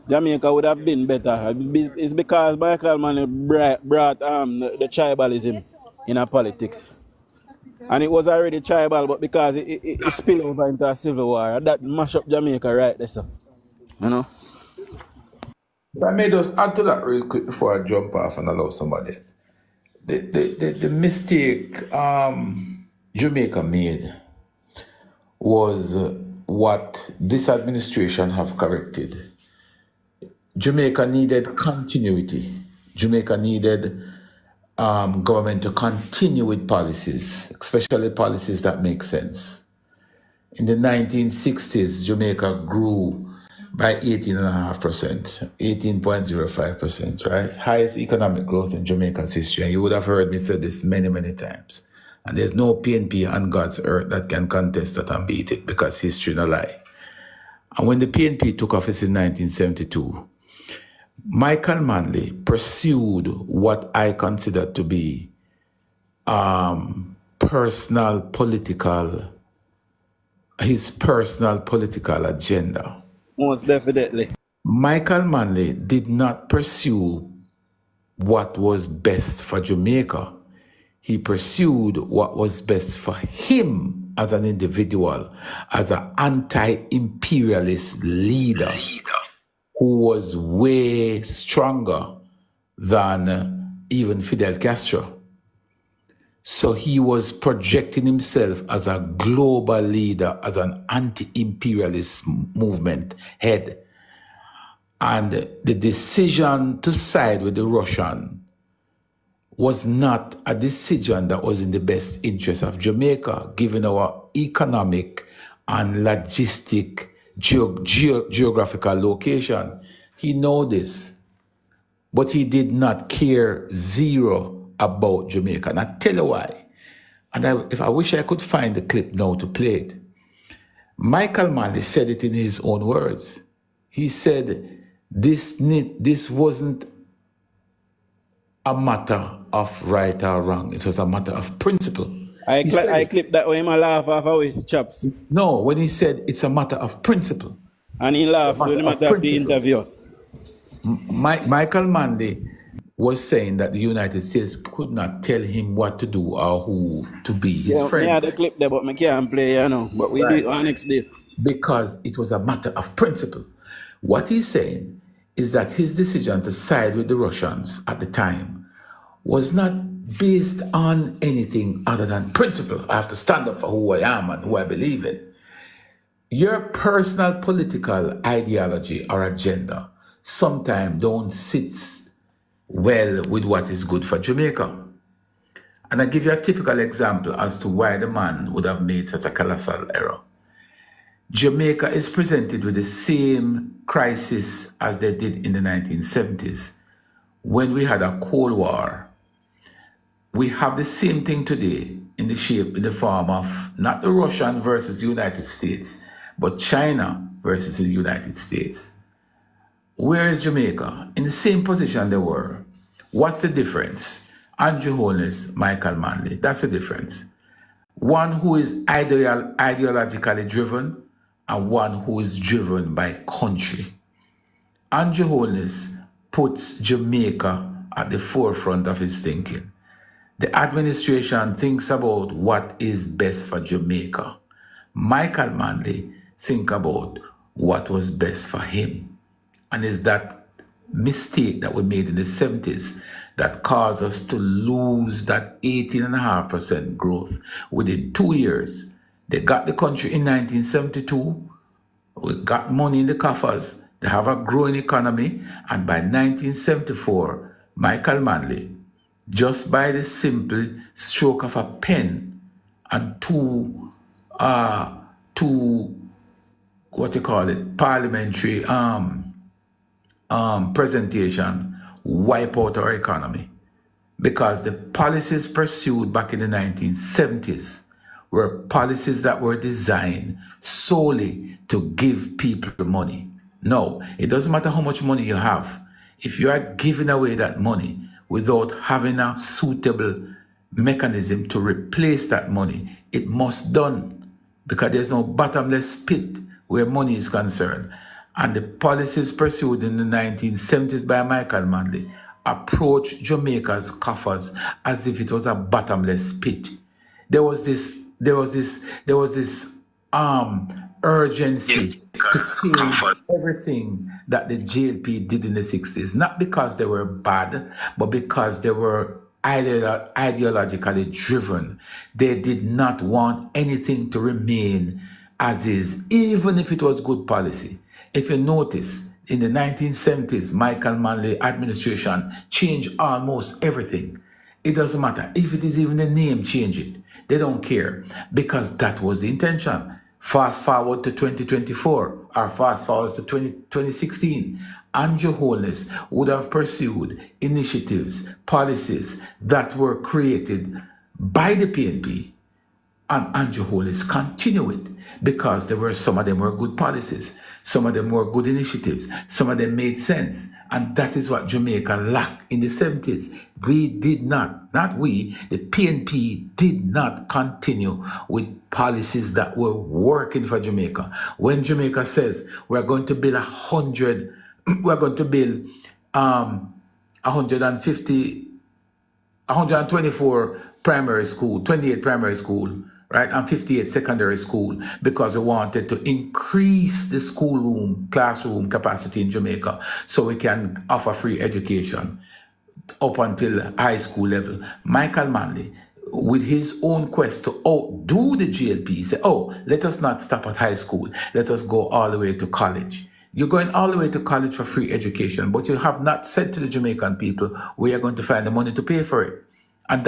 Jamaica would have been better. It's because Michael Manley brought the tribalism in our politics. And it was already tribal, but because it spilled over into a civil war, that mash up Jamaica right there, so. You know? If I may just add to that real quick before I jump off and allow somebody else. The mistake Jamaica made was what this administration have corrected. Jamaica needed continuity. Jamaica needed government to continue with policies, especially policies that make sense. In the 1960s, Jamaica grew by 18.5%, 18.05%, right? Highest economic growth in Jamaica's history. And you would have heard me say this many, many times. And there's no PNP on God's earth that can contest that and beat it, because history no lie. And when the PNP took office in 1972, Michael Manley pursued what I consider to be his personal political agenda. Most definitely. Michael Manley did not pursue what was best for Jamaica. He pursued what was best for him as an individual, as an anti-imperialist leader who was way stronger than even Fidel Castro. So he was projecting himself as a global leader, as an anti-imperialist movement head. And the decision to side with the Russian was not a decision that was in the best interest of Jamaica, given our economic and logistic geographical location. He knew this, but he did not care zero about Jamaica. And I tell you why. And if I wish I could find the clip now to play it. Michael Manley said it in his own words. He said, this wasn't a matter of right or wrong. It was a matter of principle. I clipped that way, my laugh off away, chaps. No, when he said it's a matter of principle. And he laughed when he matter of the interview. Michael Manley was saying that the United States could not tell him what to do or who to be his friend. Yeah, the clip there, but I can't play, you know. But we do it on next day. Because it was a matter of principle. What he's saying is that his decision to side with the Russians at the time was not based on anything other than principle. I have to stand up for who I am and who I believe in. Your personal political ideology or agenda sometimes don't sit well with what is good for Jamaica. And I give you a typical example as to why the man would have made such a colossal error. Jamaica is presented with the same crisis as they did in the 1970s when we had a Cold War. We have the same thing today in the form of not the Russian versus the United States, but China versus the United States. Where is Jamaica? In the same position they were. What's the difference? Andrew Holness, Michael Manley, that's the difference. One who is ideologically driven and one who is driven by country. Andrew Holness puts Jamaica at the forefront of his thinking. The administration thinks about what is best for Jamaica. Michael Manley thinks about what was best for him. And it's that mistake that we made in the 70s that caused us to lose that 18.5% growth within 2 years. They got the country in 1972. We got money in the coffers. They have a growing economy. And by 1974, Michael Manley, just by the simple stroke of a pen and two parliamentary presentation, wipe out our economy. Because the policies pursued back in the 1970s were policies that were designed solely to give people money. No, it doesn't matter how much money you have. If you are giving away that money without having a suitable mechanism to replace that money, it must done, because there's no bottomless pit where money is concerned. And the policies pursued in the 1970s by Michael Manley approached Jamaica's coffers as if it was a bottomless pit. There was this urgency to change everything that the JLP did in the 60s, not because they were bad, but because they were ideologically driven. They did not want anything to remain as is, even if it was good policy. If you notice, in the 1970s, Michael Manley administration changed almost everything. It doesn't matter. If it is even the name, change it. They don't care, because that was the intention. Fast forward to 2024, or fast forward to 2016, and Your Holiness would have pursued initiatives, policies that were created by the PNP, and Andrew Hollis continue it, because some of them were good policies, some of them were good initiatives, some of them made sense. And that is what Jamaica lacked in the 70s. We did not we, the PNP did not continue with policies that were working for Jamaica. When Jamaica says we're going to build 124 primary school, 28 primary school, right, and 58 secondary school, because we wanted to increase the classroom capacity in Jamaica so we can offer free education up until high school level. Michael Manley, with his own quest to outdo the GLP, said, let us not stop at high school. Let us go all the way to college. You're going all the way to college for free education, but you have not said to the Jamaican people where you're going to find the money to pay for it. And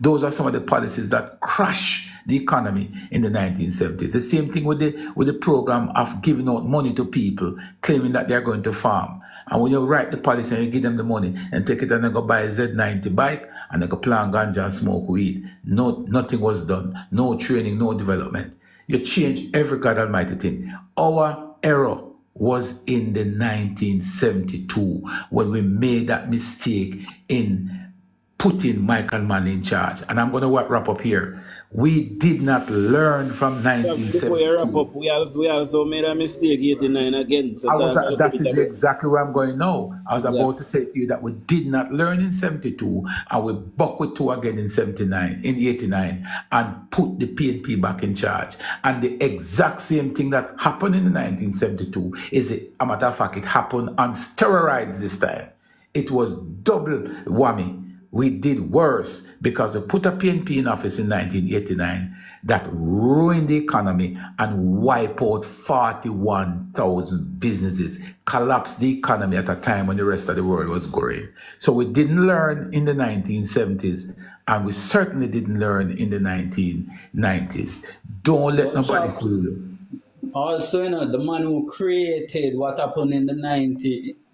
those are some of the policies that crash the economy in the 1970s. The same thing with the program of giving out money to people, claiming that they're going to farm. And when you write the policy and you give them the money and take it and they go buy a Z90 bike and they go plant ganja and smoke weed, nothing was done. No training, no development. You change every God Almighty thing. Our error was in the 1972 when we made that mistake in putting Michael Manley in charge. And I'm going to wrap up here. We did not learn from 1972. Before you wrap up, we also made a mistake 89 again. So that is exactly where I'm going now. I was about to say to you that we did not learn in 72 and we buckled to again in 89, and put the PNP back in charge. And the exact same thing that happened in the 1972 is, a matter of fact, it happened on steroids this time. It was double whammy. We did worse because we put a PNP in office in 1989 that ruined the economy and wiped out 41,000 businesses, collapsed the economy at a time when the rest of the world was growing. So we didn't learn in the 1970s, and we certainly didn't learn in the 1990s. Don't let nobody fool you. Also, the man who created what happened in the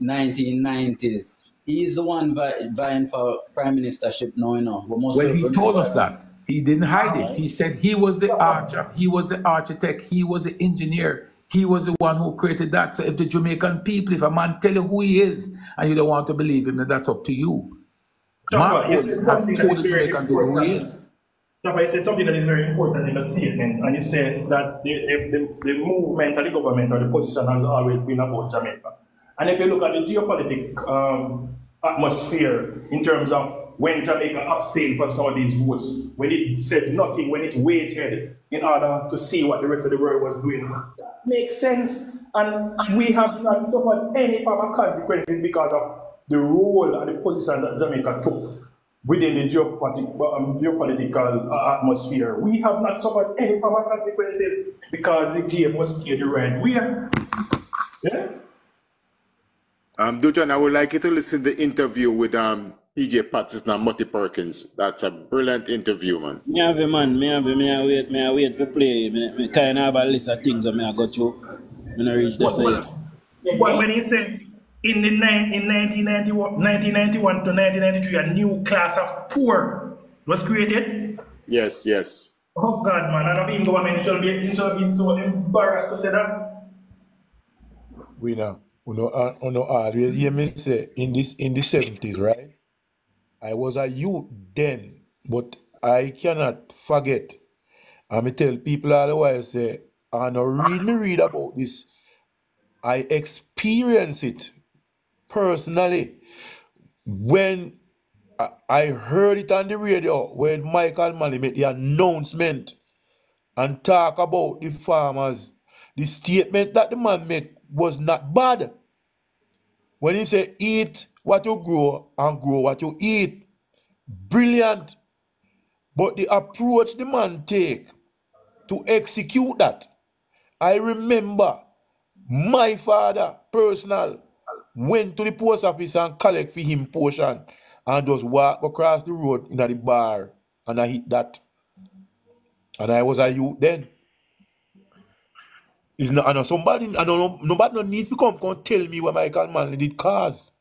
1990s, he's the one vying for prime ministership now. Well, he told us that. He didn't hide it. He said he was the architect, he was the engineer, he was the one who created that. So if the Jamaican people, if a man tell you who he is and you don't want to believe him, then that's up to you. Mark has told the Jamaican people who he is. You said something that is very important in the statement, and you said that the movement of the government or the position has always been about Jamaica. And if you look at the geopolitical atmosphere in terms of when Jamaica abstained from some of these votes, when it said nothing, when it waited in order to see what the rest of the world was doing, that makes sense. And we have not suffered any form of consequences because of the role and the position that Jamaica took within the geopolitical atmosphere. We have not suffered any form of consequences because the game was played the right way. Yeah? Dujon, I would like you to listen to the interview with PJ Patterson and Mutty Perkins. That's a brilliant interview, man. Me have a man, me wait to play. Me kind of have a list of things that I got to when I reach the side. But when he said in 1991 to 1993, a new class of poor was created? Yes. Oh God, man, and the government should be so embarrassed to say that. we know always hear me say in the 70s, right? I was a youth then, but I cannot forget. And me tell people all the while say, I no read about this. I experience it personally when I heard it on the radio when Michael Malley made the announcement and talk about the farmers. The statement that the man made was not bad. When he said, eat what you grow and grow what you eat. Brilliant. But the approach the man take to execute that, I remember my father, personal, went to the post office and collect for him portion and just walk across the road in the bar and I hit that. And I was a youth then. It's not, I know somebody, I know nobody no needs to come tell me what Michael Manley did cause.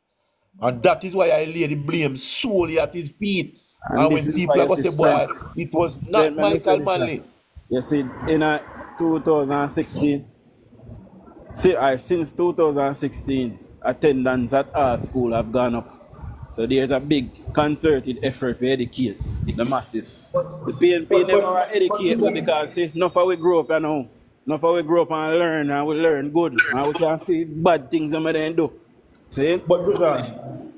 And that is why I lay the blame solely at his feet. And this when is people why are you going see to say, boy, strength. it was not Strength, let me say Michael this, Manley. You see, in 2016, since 2016, attendance at our school have gone up. So there's a big concerted effort to educate the masses. The PNP never educate me because see, enough of we grow up, you know. Enough of we grow up and learn, and we learn good. And we can see bad things them they do. See? But Dujon,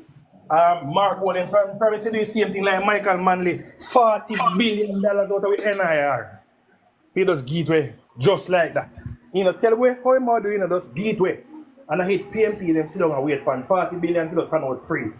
Mark Wallen probably say the same thing like Michael Manley. $40 billion out of NIR. He does gateway just like that. You know, tell way how am I doing just gateway. And I hit PMC them sit down and wait for 40 billion to just hand out free.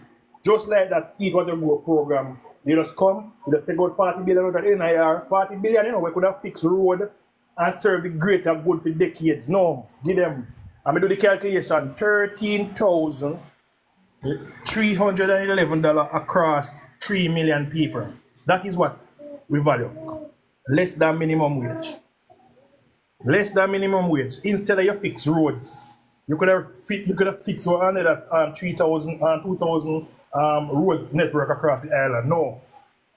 Just like that Eat What You Grow program. They just come, they just take out 40 billion out of NIR. 40 billion, you know, we could have fixed road and serve the greater good for decades. No, give them. I'm do the calculation, $13,311 across 3 million people. That is what we value. Less than minimum wage. Less than minimum wage. Instead of you fix roads, you could have fixed another 3,000 and 2,000 road network across the island. No.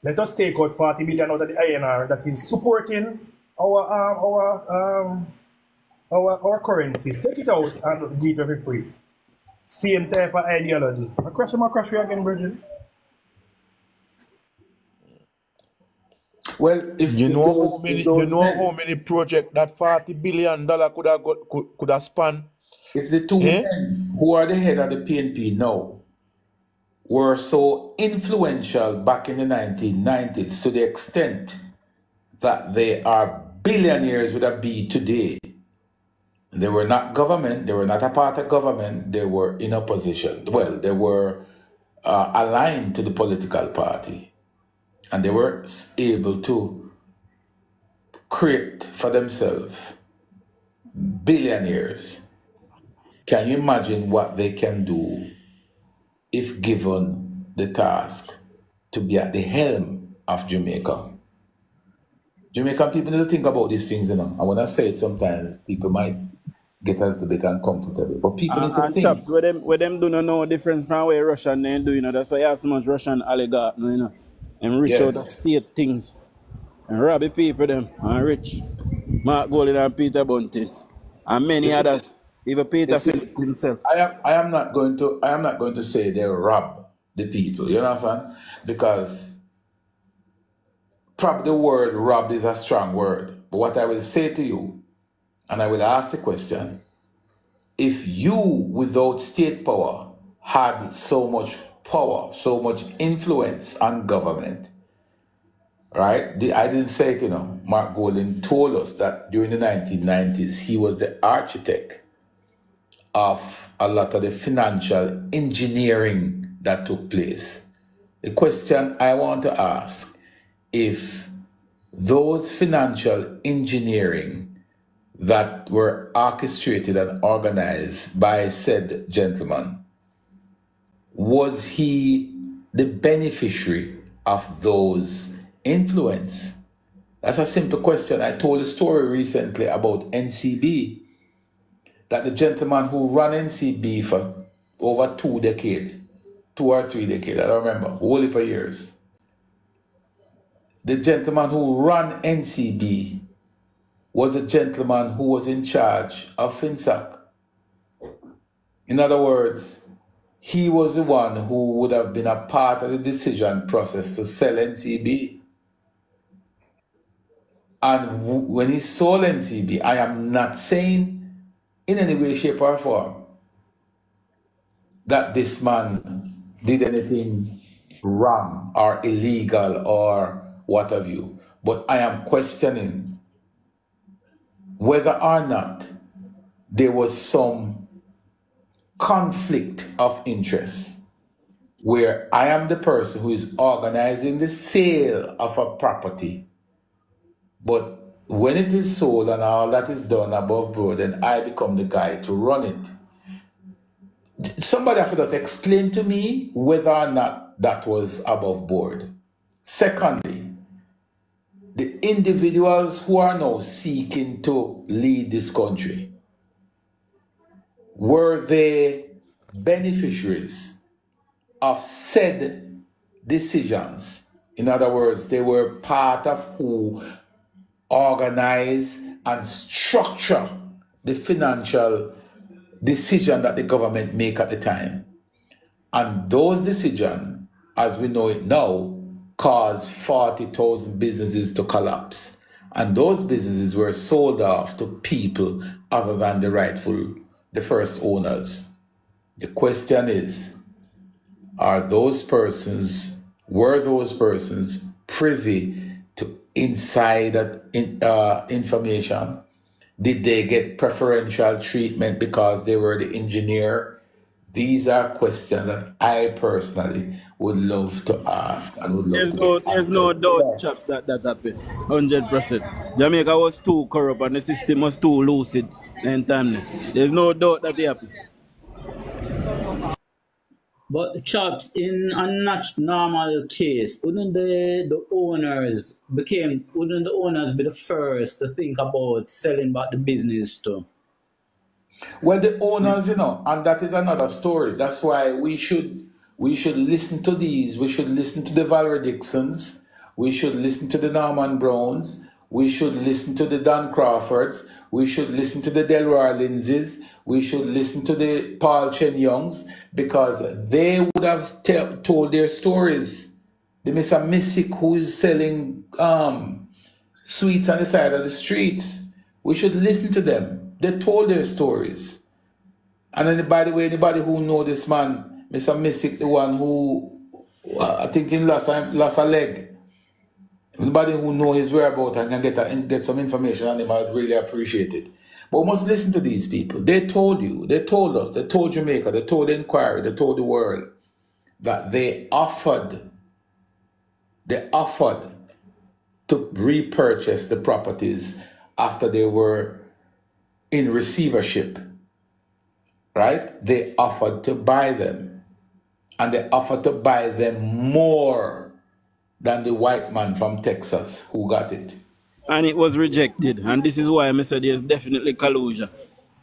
Let us take out 40 billion out of the INR that is supporting our currency. Take it out and give it free. Same type of ideology. I crash you again, Bridget. Well, if you know how many projects that $40 billion could have spanned. If the two men who are the head of the PNP now were so influential back in the 1990s to the extent that they are billionaires with a B today, they were not government, they were not a part of government, they were in opposition. Well, they were aligned to the political party. And they were able to create for themselves billionaires. Can you imagine what they can do if given the task to be at the helm of Jamaica? Jamaican people need to think about these things, you know. And when I say it sometimes, people might get a little bit uncomfortable. But people need to think. Chaps, where them do not know difference from where Russian they do, you know. That's why you have so much Russian oligarch, you know. And rich out of state things. And rob the people them and rich. Mark Golding and Peter Bunting. And many others. Even Peter Phillips himself. I am not going to say they rob the people, you understand? Because probably the word rob is a strong word. But what I will say to you, and I will ask the question, if you without state power had so much power, so much influence on government, right? I didn't say it, you know. Mark Golding told us that during the 1990s, he was the architect of a lot of the financial engineering that took place. The question I want to ask, if those financial engineering that were orchestrated and organized by said gentleman, was he the beneficiary of those influence? That's a simple question. I told a story recently about NCB, that the gentleman who ran NCB for over 2 decades, 2 or 3 decades, I don't remember, whole heap of years. The gentleman who ran NCB was a gentleman who was in charge of FinSac. In other words, he was the one who would have been a part of the decision process to sell NCB. And when he sold NCB, I am not saying in any way, shape, or form that this man did anything wrong or illegal or what have you. But I am questioning whether or not there was some conflict of interest where I am the person who is organizing the sale of a property, but when it is sold and all that is done above board, then I become the guy to run it. Somebody have to just explain to me whether or not that was above board. Secondly, the individuals who are now seeking to lead this country, were they beneficiaries of said decisions? In other words, they were part of who organize and structure the financial decision that the government make at the time. And those decisions, as we know it now, caused 40,000 businesses to collapse. And those businesses were sold off to people other than the first owners. The question is, were those persons privy to insider information? Did they get preferential treatment because they were the engineer? These are questions that I personally would love to ask and would love to There's no doubt, chaps, that happened. 100%. Jamaica was too corrupt and the system was too lucid in time. There's no doubt that it happened. But chaps, in a normal case, wouldn't the owners be the first to think about selling back the business too? Well, the owners, and that is another story. That's why we should listen to these. We should listen to the Valerie Dixons. We should listen to the Norman Browns. We should listen to the Don Crawfords. We should listen to the Delroy Lindsays. We should listen to the Paul Chen Youngs, because they would have told their stories. The Mr. Missick who is selling sweets on the side of the streets. We should listen to them. They told their stories. And then, by the way, anybody who know this man, Mr. Missick, the one who I think he lost a leg. Anybody who know his whereabouts and can get some information on him, I would really appreciate it. But we must listen to these people. They told you, they told us, they told Jamaica, they told the Inquiry, they told the world that they offered to repurchase the properties after they were in receivership, right? They offered to buy them, and they offered to buy them more than the white man from Texas who got it. And it was rejected, and this is why I said there's definitely collusion.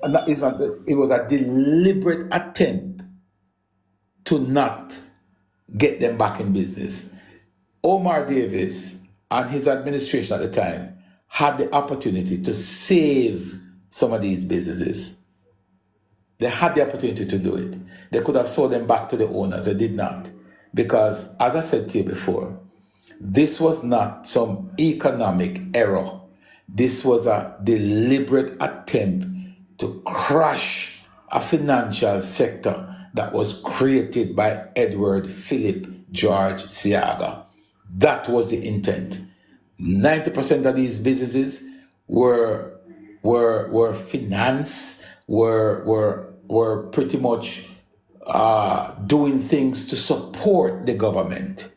And that is it was a deliberate attempt to not get them back in business. Omar Davis and his administration at the time had the opportunity to save some of these businesses. They had the opportunity to do it. They could have sold them back to the owners. They did not. Because, as I said to you before, this was not some economic error. This was a deliberate attempt to crush a financial sector that was created by Edward Philip George Siaga. That was the intent. 90% of these businesses were financed, were pretty much doing things to support the government.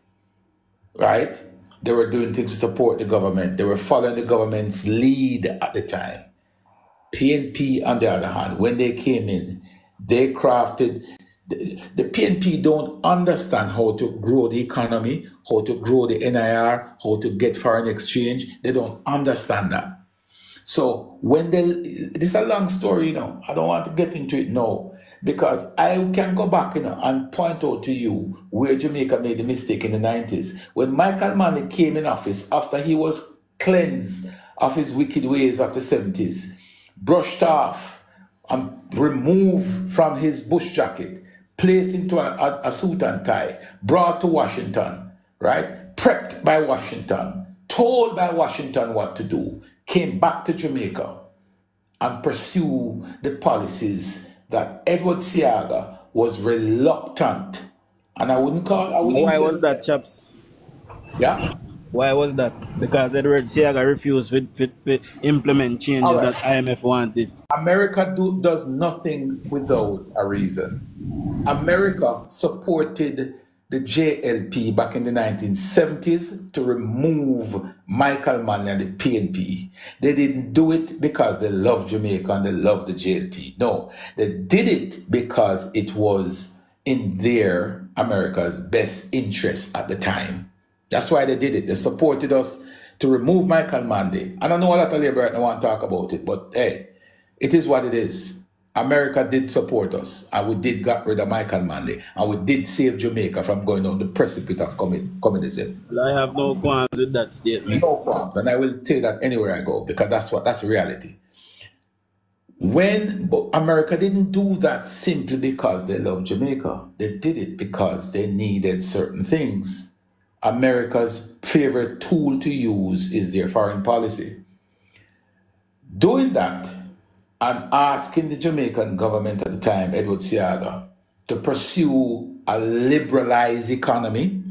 Right? They were doing things to support the government. They were following the government's lead at the time. PNP, on the other hand, when they came in, they crafted... The PNP don't understand how to grow the economy, how to grow the NIR, how to get foreign exchange. They don't understand that. So when this is a long story, I don't want to get into it now, because I can go back, and point out to you where Jamaica made the mistake in the 90s. When Michael Manley came in office after he was cleansed of his wicked ways of the 70s, brushed off and removed from his bush jacket, placed into a suit and tie, brought to Washington, right? Prepped by Washington, told by Washington what to do, came back to Jamaica and pursue the policies that Edward Seaga was reluctant. And I wouldn't Why was that, chaps? Yeah? Why was that? Because Edward Seaga refused to implement changes that IMF wanted. America does nothing without a reason. America supported the JLP back in the 1970s to remove Michael Manley and the PNP. They didn't do it because they love Jamaica and they love the JLP. No, they did it because it was in their, America's best interest at the time. That's why they did it. They supported us to remove Michael Manley. And I know a lot of Labour right now want to talk about it, but hey, it is what it is. America did support us, and we did get rid of Michael Manley, and we did save Jamaica from going on the precipice of communism. Well, I have no qualms with that statement. No qualms, and I will say that anywhere I go, because that's reality. But America didn't do that simply because they love Jamaica. They did it because they needed certain things. America's favorite tool to use is their foreign policy. Doing that and asking the Jamaican government at the time, Edward Seaga, to pursue a liberalized economy,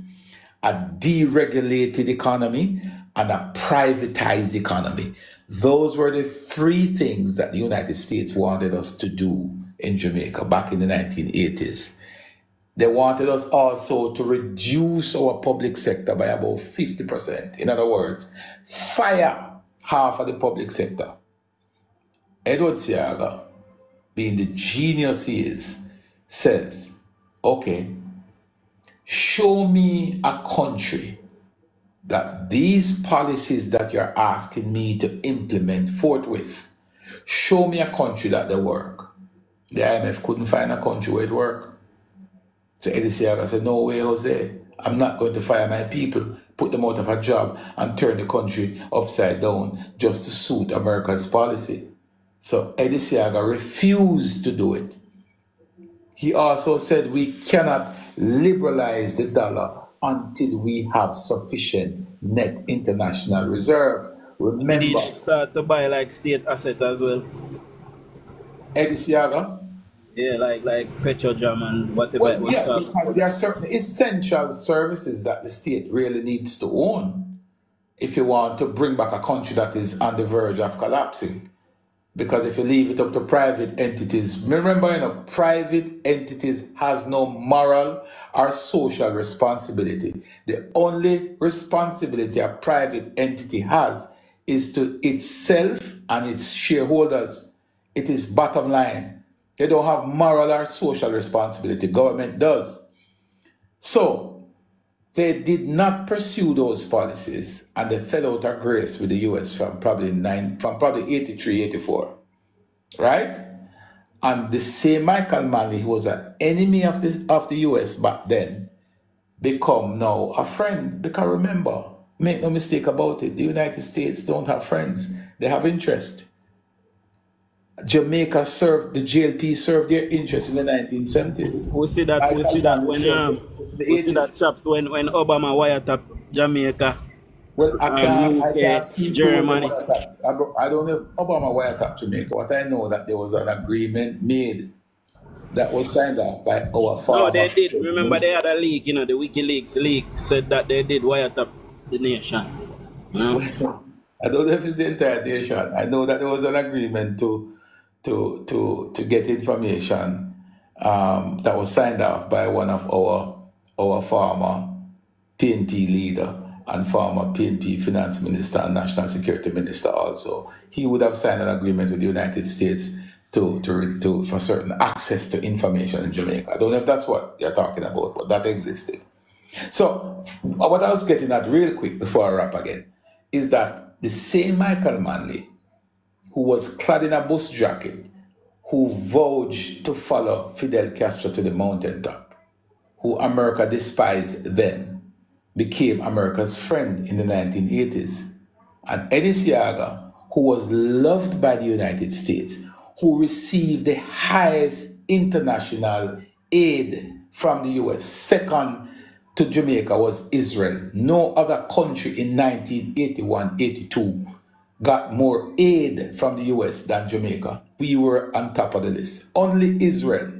a deregulated economy, and a privatized economy. Those were the three things that the United States wanted us to do in Jamaica back in the 1980s. They wanted us also to reduce our public sector by about 50%. In other words, fire half of the public sector. Edward Seaga, being the genius he is, says, okay, show me a country that these policies that you're asking me to implement forthwith, show me a country that they work. The IMF couldn't find a country where it worked. So Eddie Seaga said, no way, Jose. I'm not going to fire my people, put them out of a job, and turn the country upside down just to suit America's policy. So Eddie Seaga refused to do it. He also said we cannot liberalize the dollar until we have sufficient net international reserve. Remember, He should start to buy like state asset as well. Eddie Seaga? Yeah, like Petrojam and whatever it was called. Because there are certain essential services that the state really needs to own if you want to bring back a country that is on the verge of collapsing. Because if you leave it up to private entities, remember, private entities has no moral or social responsibility. The only responsibility a private entity has is to itself and its shareholders. It is bottom line. They don't have moral or social responsibility. Government does. So they did not pursue those policies, and they fell out of grace with the US from probably 83, 84. Right? And the same Michael Manley, who was an enemy of the US back then, become now a friend. Because remember, make no mistake about it, the United States don't have friends. They have interest. Jamaica served, the JLP served their interest in the 1970s. We see that chaps when Obama wiretapped Jamaica. Well, I can't speak Germany. I don't know if Obama wiretapped Jamaica. What I know that there was an agreement made that was signed off by our father. No, they did. Remember they had a leak, the WikiLeaks leak said that they did wiretap the nation. I don't know if it's the entire nation. I know that there was an agreement to get information that was signed off by one of our former PNP leader and former PNP finance minister and national security minister also. He would have signed an agreement with the United States for certain access to information in Jamaica. I don't know if that's what you're talking about, but that existed. So what I was getting at real quick before I wrap again is that the same Michael Manley, who was clad in a bush jacket, who vowed to follow Fidel Castro to the mountaintop, who America despised then, became America's friend in the 1980s. And Eddie Seaga, who was loved by the United States, who received the highest international aid from the US. Second to Jamaica was Israel. No other country in 1981-82 got more aid from the US than Jamaica. We were on top of the list. Only Israel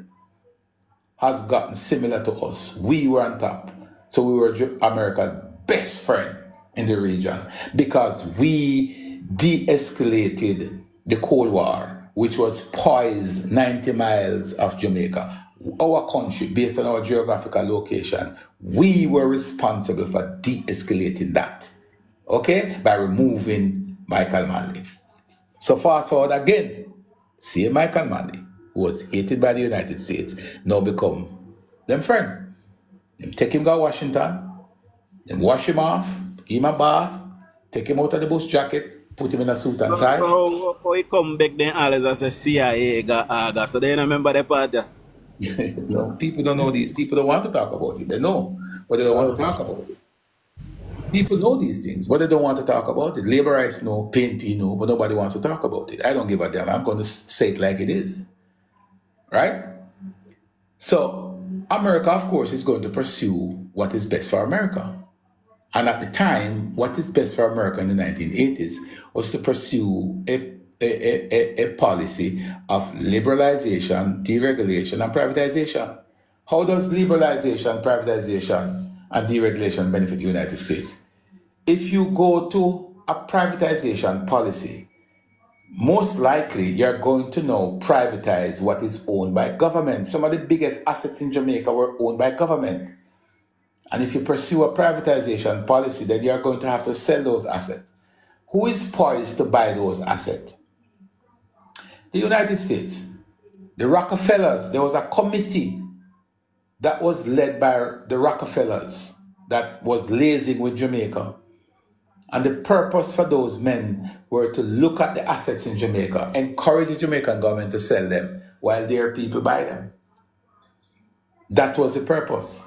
has gotten similar to us. We were on top. So we were America's best friend in the region because we de-escalated the Cold War, which was poised 90 miles of Jamaica. Our country, based on our geographical location, we were responsible for de-escalating that, okay, by removing Michael Manley. So fast forward again, see Michael Manley, who was hated by the United States, now become them friend. Them take him to Washington, them wash him off, give him a bath, take him out of the bush jacket, put him in a suit and tie. So how he come back then all as a CIA got aga, so they don't remember the part there. No, people don't know these. People don't want to talk about it. They know, but they don't want to talk about it. People know these things, but they don't want to talk about it. Laborites know, PNP know, but nobody wants to talk about it. I don't give a damn. I'm going to say it like it is. Right? So, America, of course, is going to pursue what is best for America. And at the time, what is best for America in the 1980s was to pursue a policy of liberalization, deregulation, and privatization. How does liberalization, privatization, and deregulation benefit the United States? If you go to a privatization policy, most likely you're going to now privatize what is owned by government. Some of the biggest assets in Jamaica were owned by government. And if you pursue a privatization policy, then you're going to have to sell those assets. Who is poised to buy those assets? The United States. The Rockefellers. There was a committee that was led by the Rockefellers that was liaising with Jamaica. And the purpose for those men were to look at the assets in Jamaica, encourage the Jamaican government to sell them while their people buy them. That was the purpose.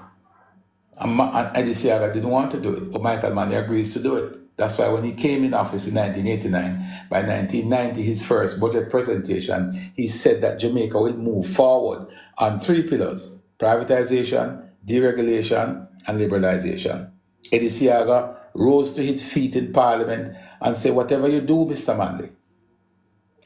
And Eddie Seaga didn't want to do it, but Michael Manley agrees to do it. That's why when he came in office in 1989, by 1990, his first budget presentation, he said that Jamaica will move forward on 3 pillars: privatization, deregulation, and liberalization. Eddie Seaga rose to his feet in Parliament and said, whatever you do, Mr. Manley,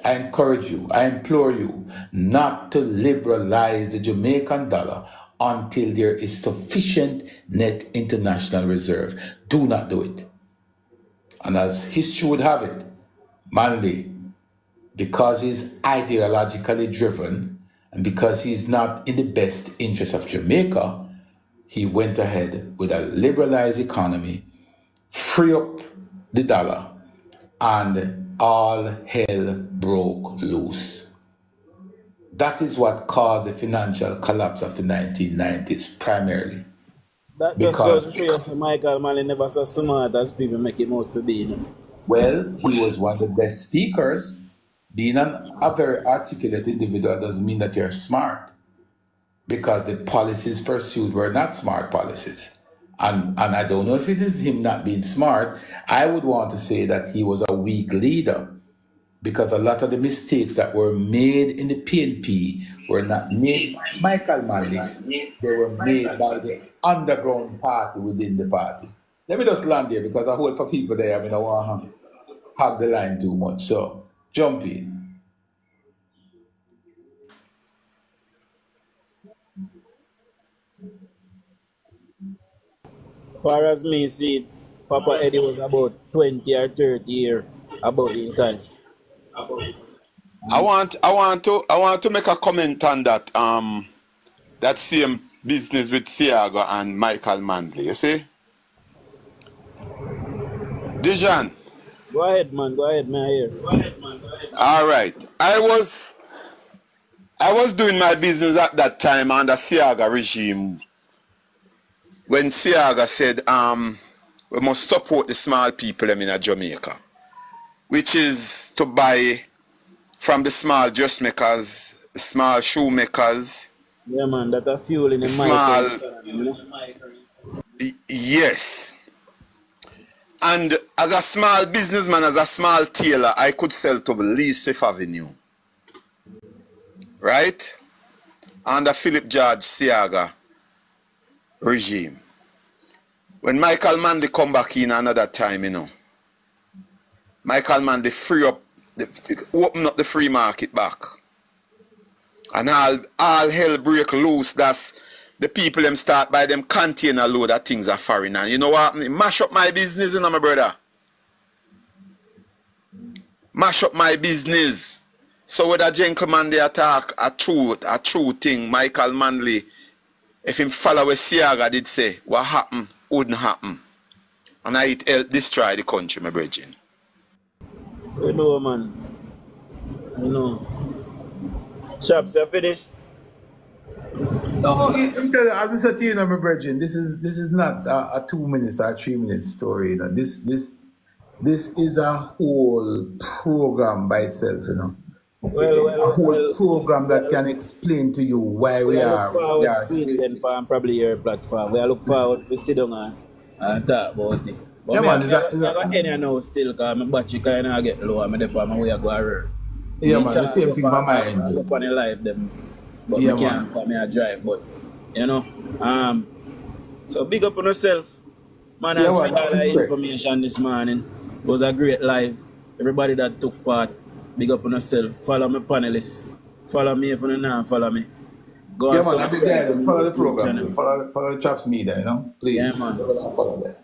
I encourage you, I implore you not to liberalize the Jamaican dollar until there is sufficient net international reserve. Do not do it. And as history would have it, Manley, because he's ideologically driven and because he's not in the best interest of Jamaica, he went ahead with a liberalized economy, free up the dollar, and all hell broke loose. That is what caused the financial collapse of the 1990s primarily. That just goes to show you Michael Manley never so smart as people make him out to be. You know? Well, he was one of the best speakers. Being a very articulate individual doesn't mean that you're smart, because the policies pursued were not smart policies. And I don't know if it is him not being smart. I would want to say that he was a weak leader, because a lot of the mistakes that were made in the PNP were not made by Michael Manley. They were made by the underground party within the party. Let me just land here, because I hold for people there. I mean, I don't want to hog the line too much. So, jump in. Far as me see, Papa Eddie was about 20 or 30 years about in time. I want to make a comment on that that same business with Seaga and Michael Manley. You see, Dijon. Go ahead, man. Go ahead, man. Here. Go ahead, man. Go ahead. All right. I was doing my business at that time under Seaga regime. When Seaga said, we must support the small people in Jamaica, which is to buy from the small dressmakers, small shoemakers. Yeah, man, that are fueling the small. Yes. And as a small businessman, as a small tailor, I could sell to the least Fifth Avenue. right? Under Philip George Siaga regime. When Michael Manley come back in another time, you know, Michael Manley open up the free market back. And all hell break loose. That's the people them start by them container load of things are foreign. And you know what? Mash up my business, you know, my brother. Mash up my business. So with a gentleman they attack a true thing, Michael Manley, if him follow what Siaga did say, what happened wouldn't happen. And it help destroy the country, my brethren. You know, man. You know. Chops, you finished? No, I'm telling you, I'm saying to you, my brethren, this is not a 2 minutes or 3 minute story. You know, this is a whole program by itself. You know, a whole program that can explain to you why we are. Probably your platform. We look forward to sit down and talk about it. But yeah, man, I got any now still because my battery kind of get low. I'm on my way to go around. Yeah, man, the same thing by my end. I go on the live them, but yeah, I can't come here drive. But you know, so big up on yourself, man. Yeah, As man, for all the information this morning, it was a great live. Everybody that took part, big up on yourself. Follow my panelists. Follow me if you don't follow me. Go yeah, and man, subscribe. follow the program. Follow the Chops Media, you know, please. Yeah, man. Follow that.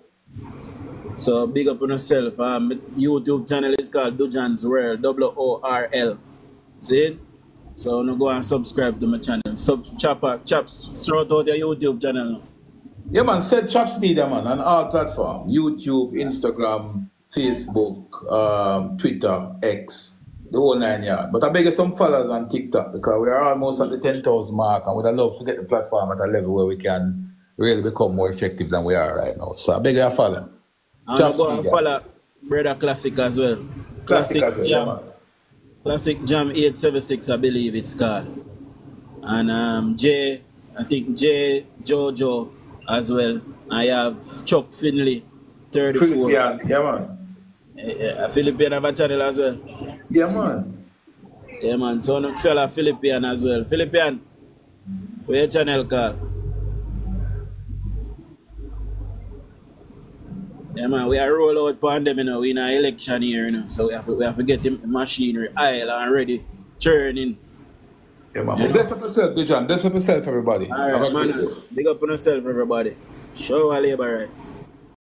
So big up on yourself. YouTube channel is called DUJON'S World, WORL. See it? So now go and subscribe to my channel. Chops, shout out your YouTube channel now. Yeah, man, set Chops Media, man, on all platforms. YouTube, Instagram, Facebook, Twitter, X, the whole 9 yards. But I beg you some followers on TikTok because we are almost at the 10,000 mark and we'd love to get the platform at a level where we can really become more effective than we are right now. So I beg you to follow. And go and follow Brother Classic as well. Classic Jam. Yeah, Classic Jam 876, I believe it's called. And I think J Jojo as well. I have Chuck Finley, 34. Philippian, yeah, man. A Philippian have a channel as well. Yeah, man. Yeah, man. So I'm fella Philippian as well. Philippian, where your channel called? Yeah, man, we are roll out upon them, you know. We in an election here, you know. So we have to get the machinery oil and ready, churning. Yeah, man. Yeah. Bless up yourself, John. Bless up yourself, everybody. All right, man. Big up on yourself, everybody. Show our labor rights.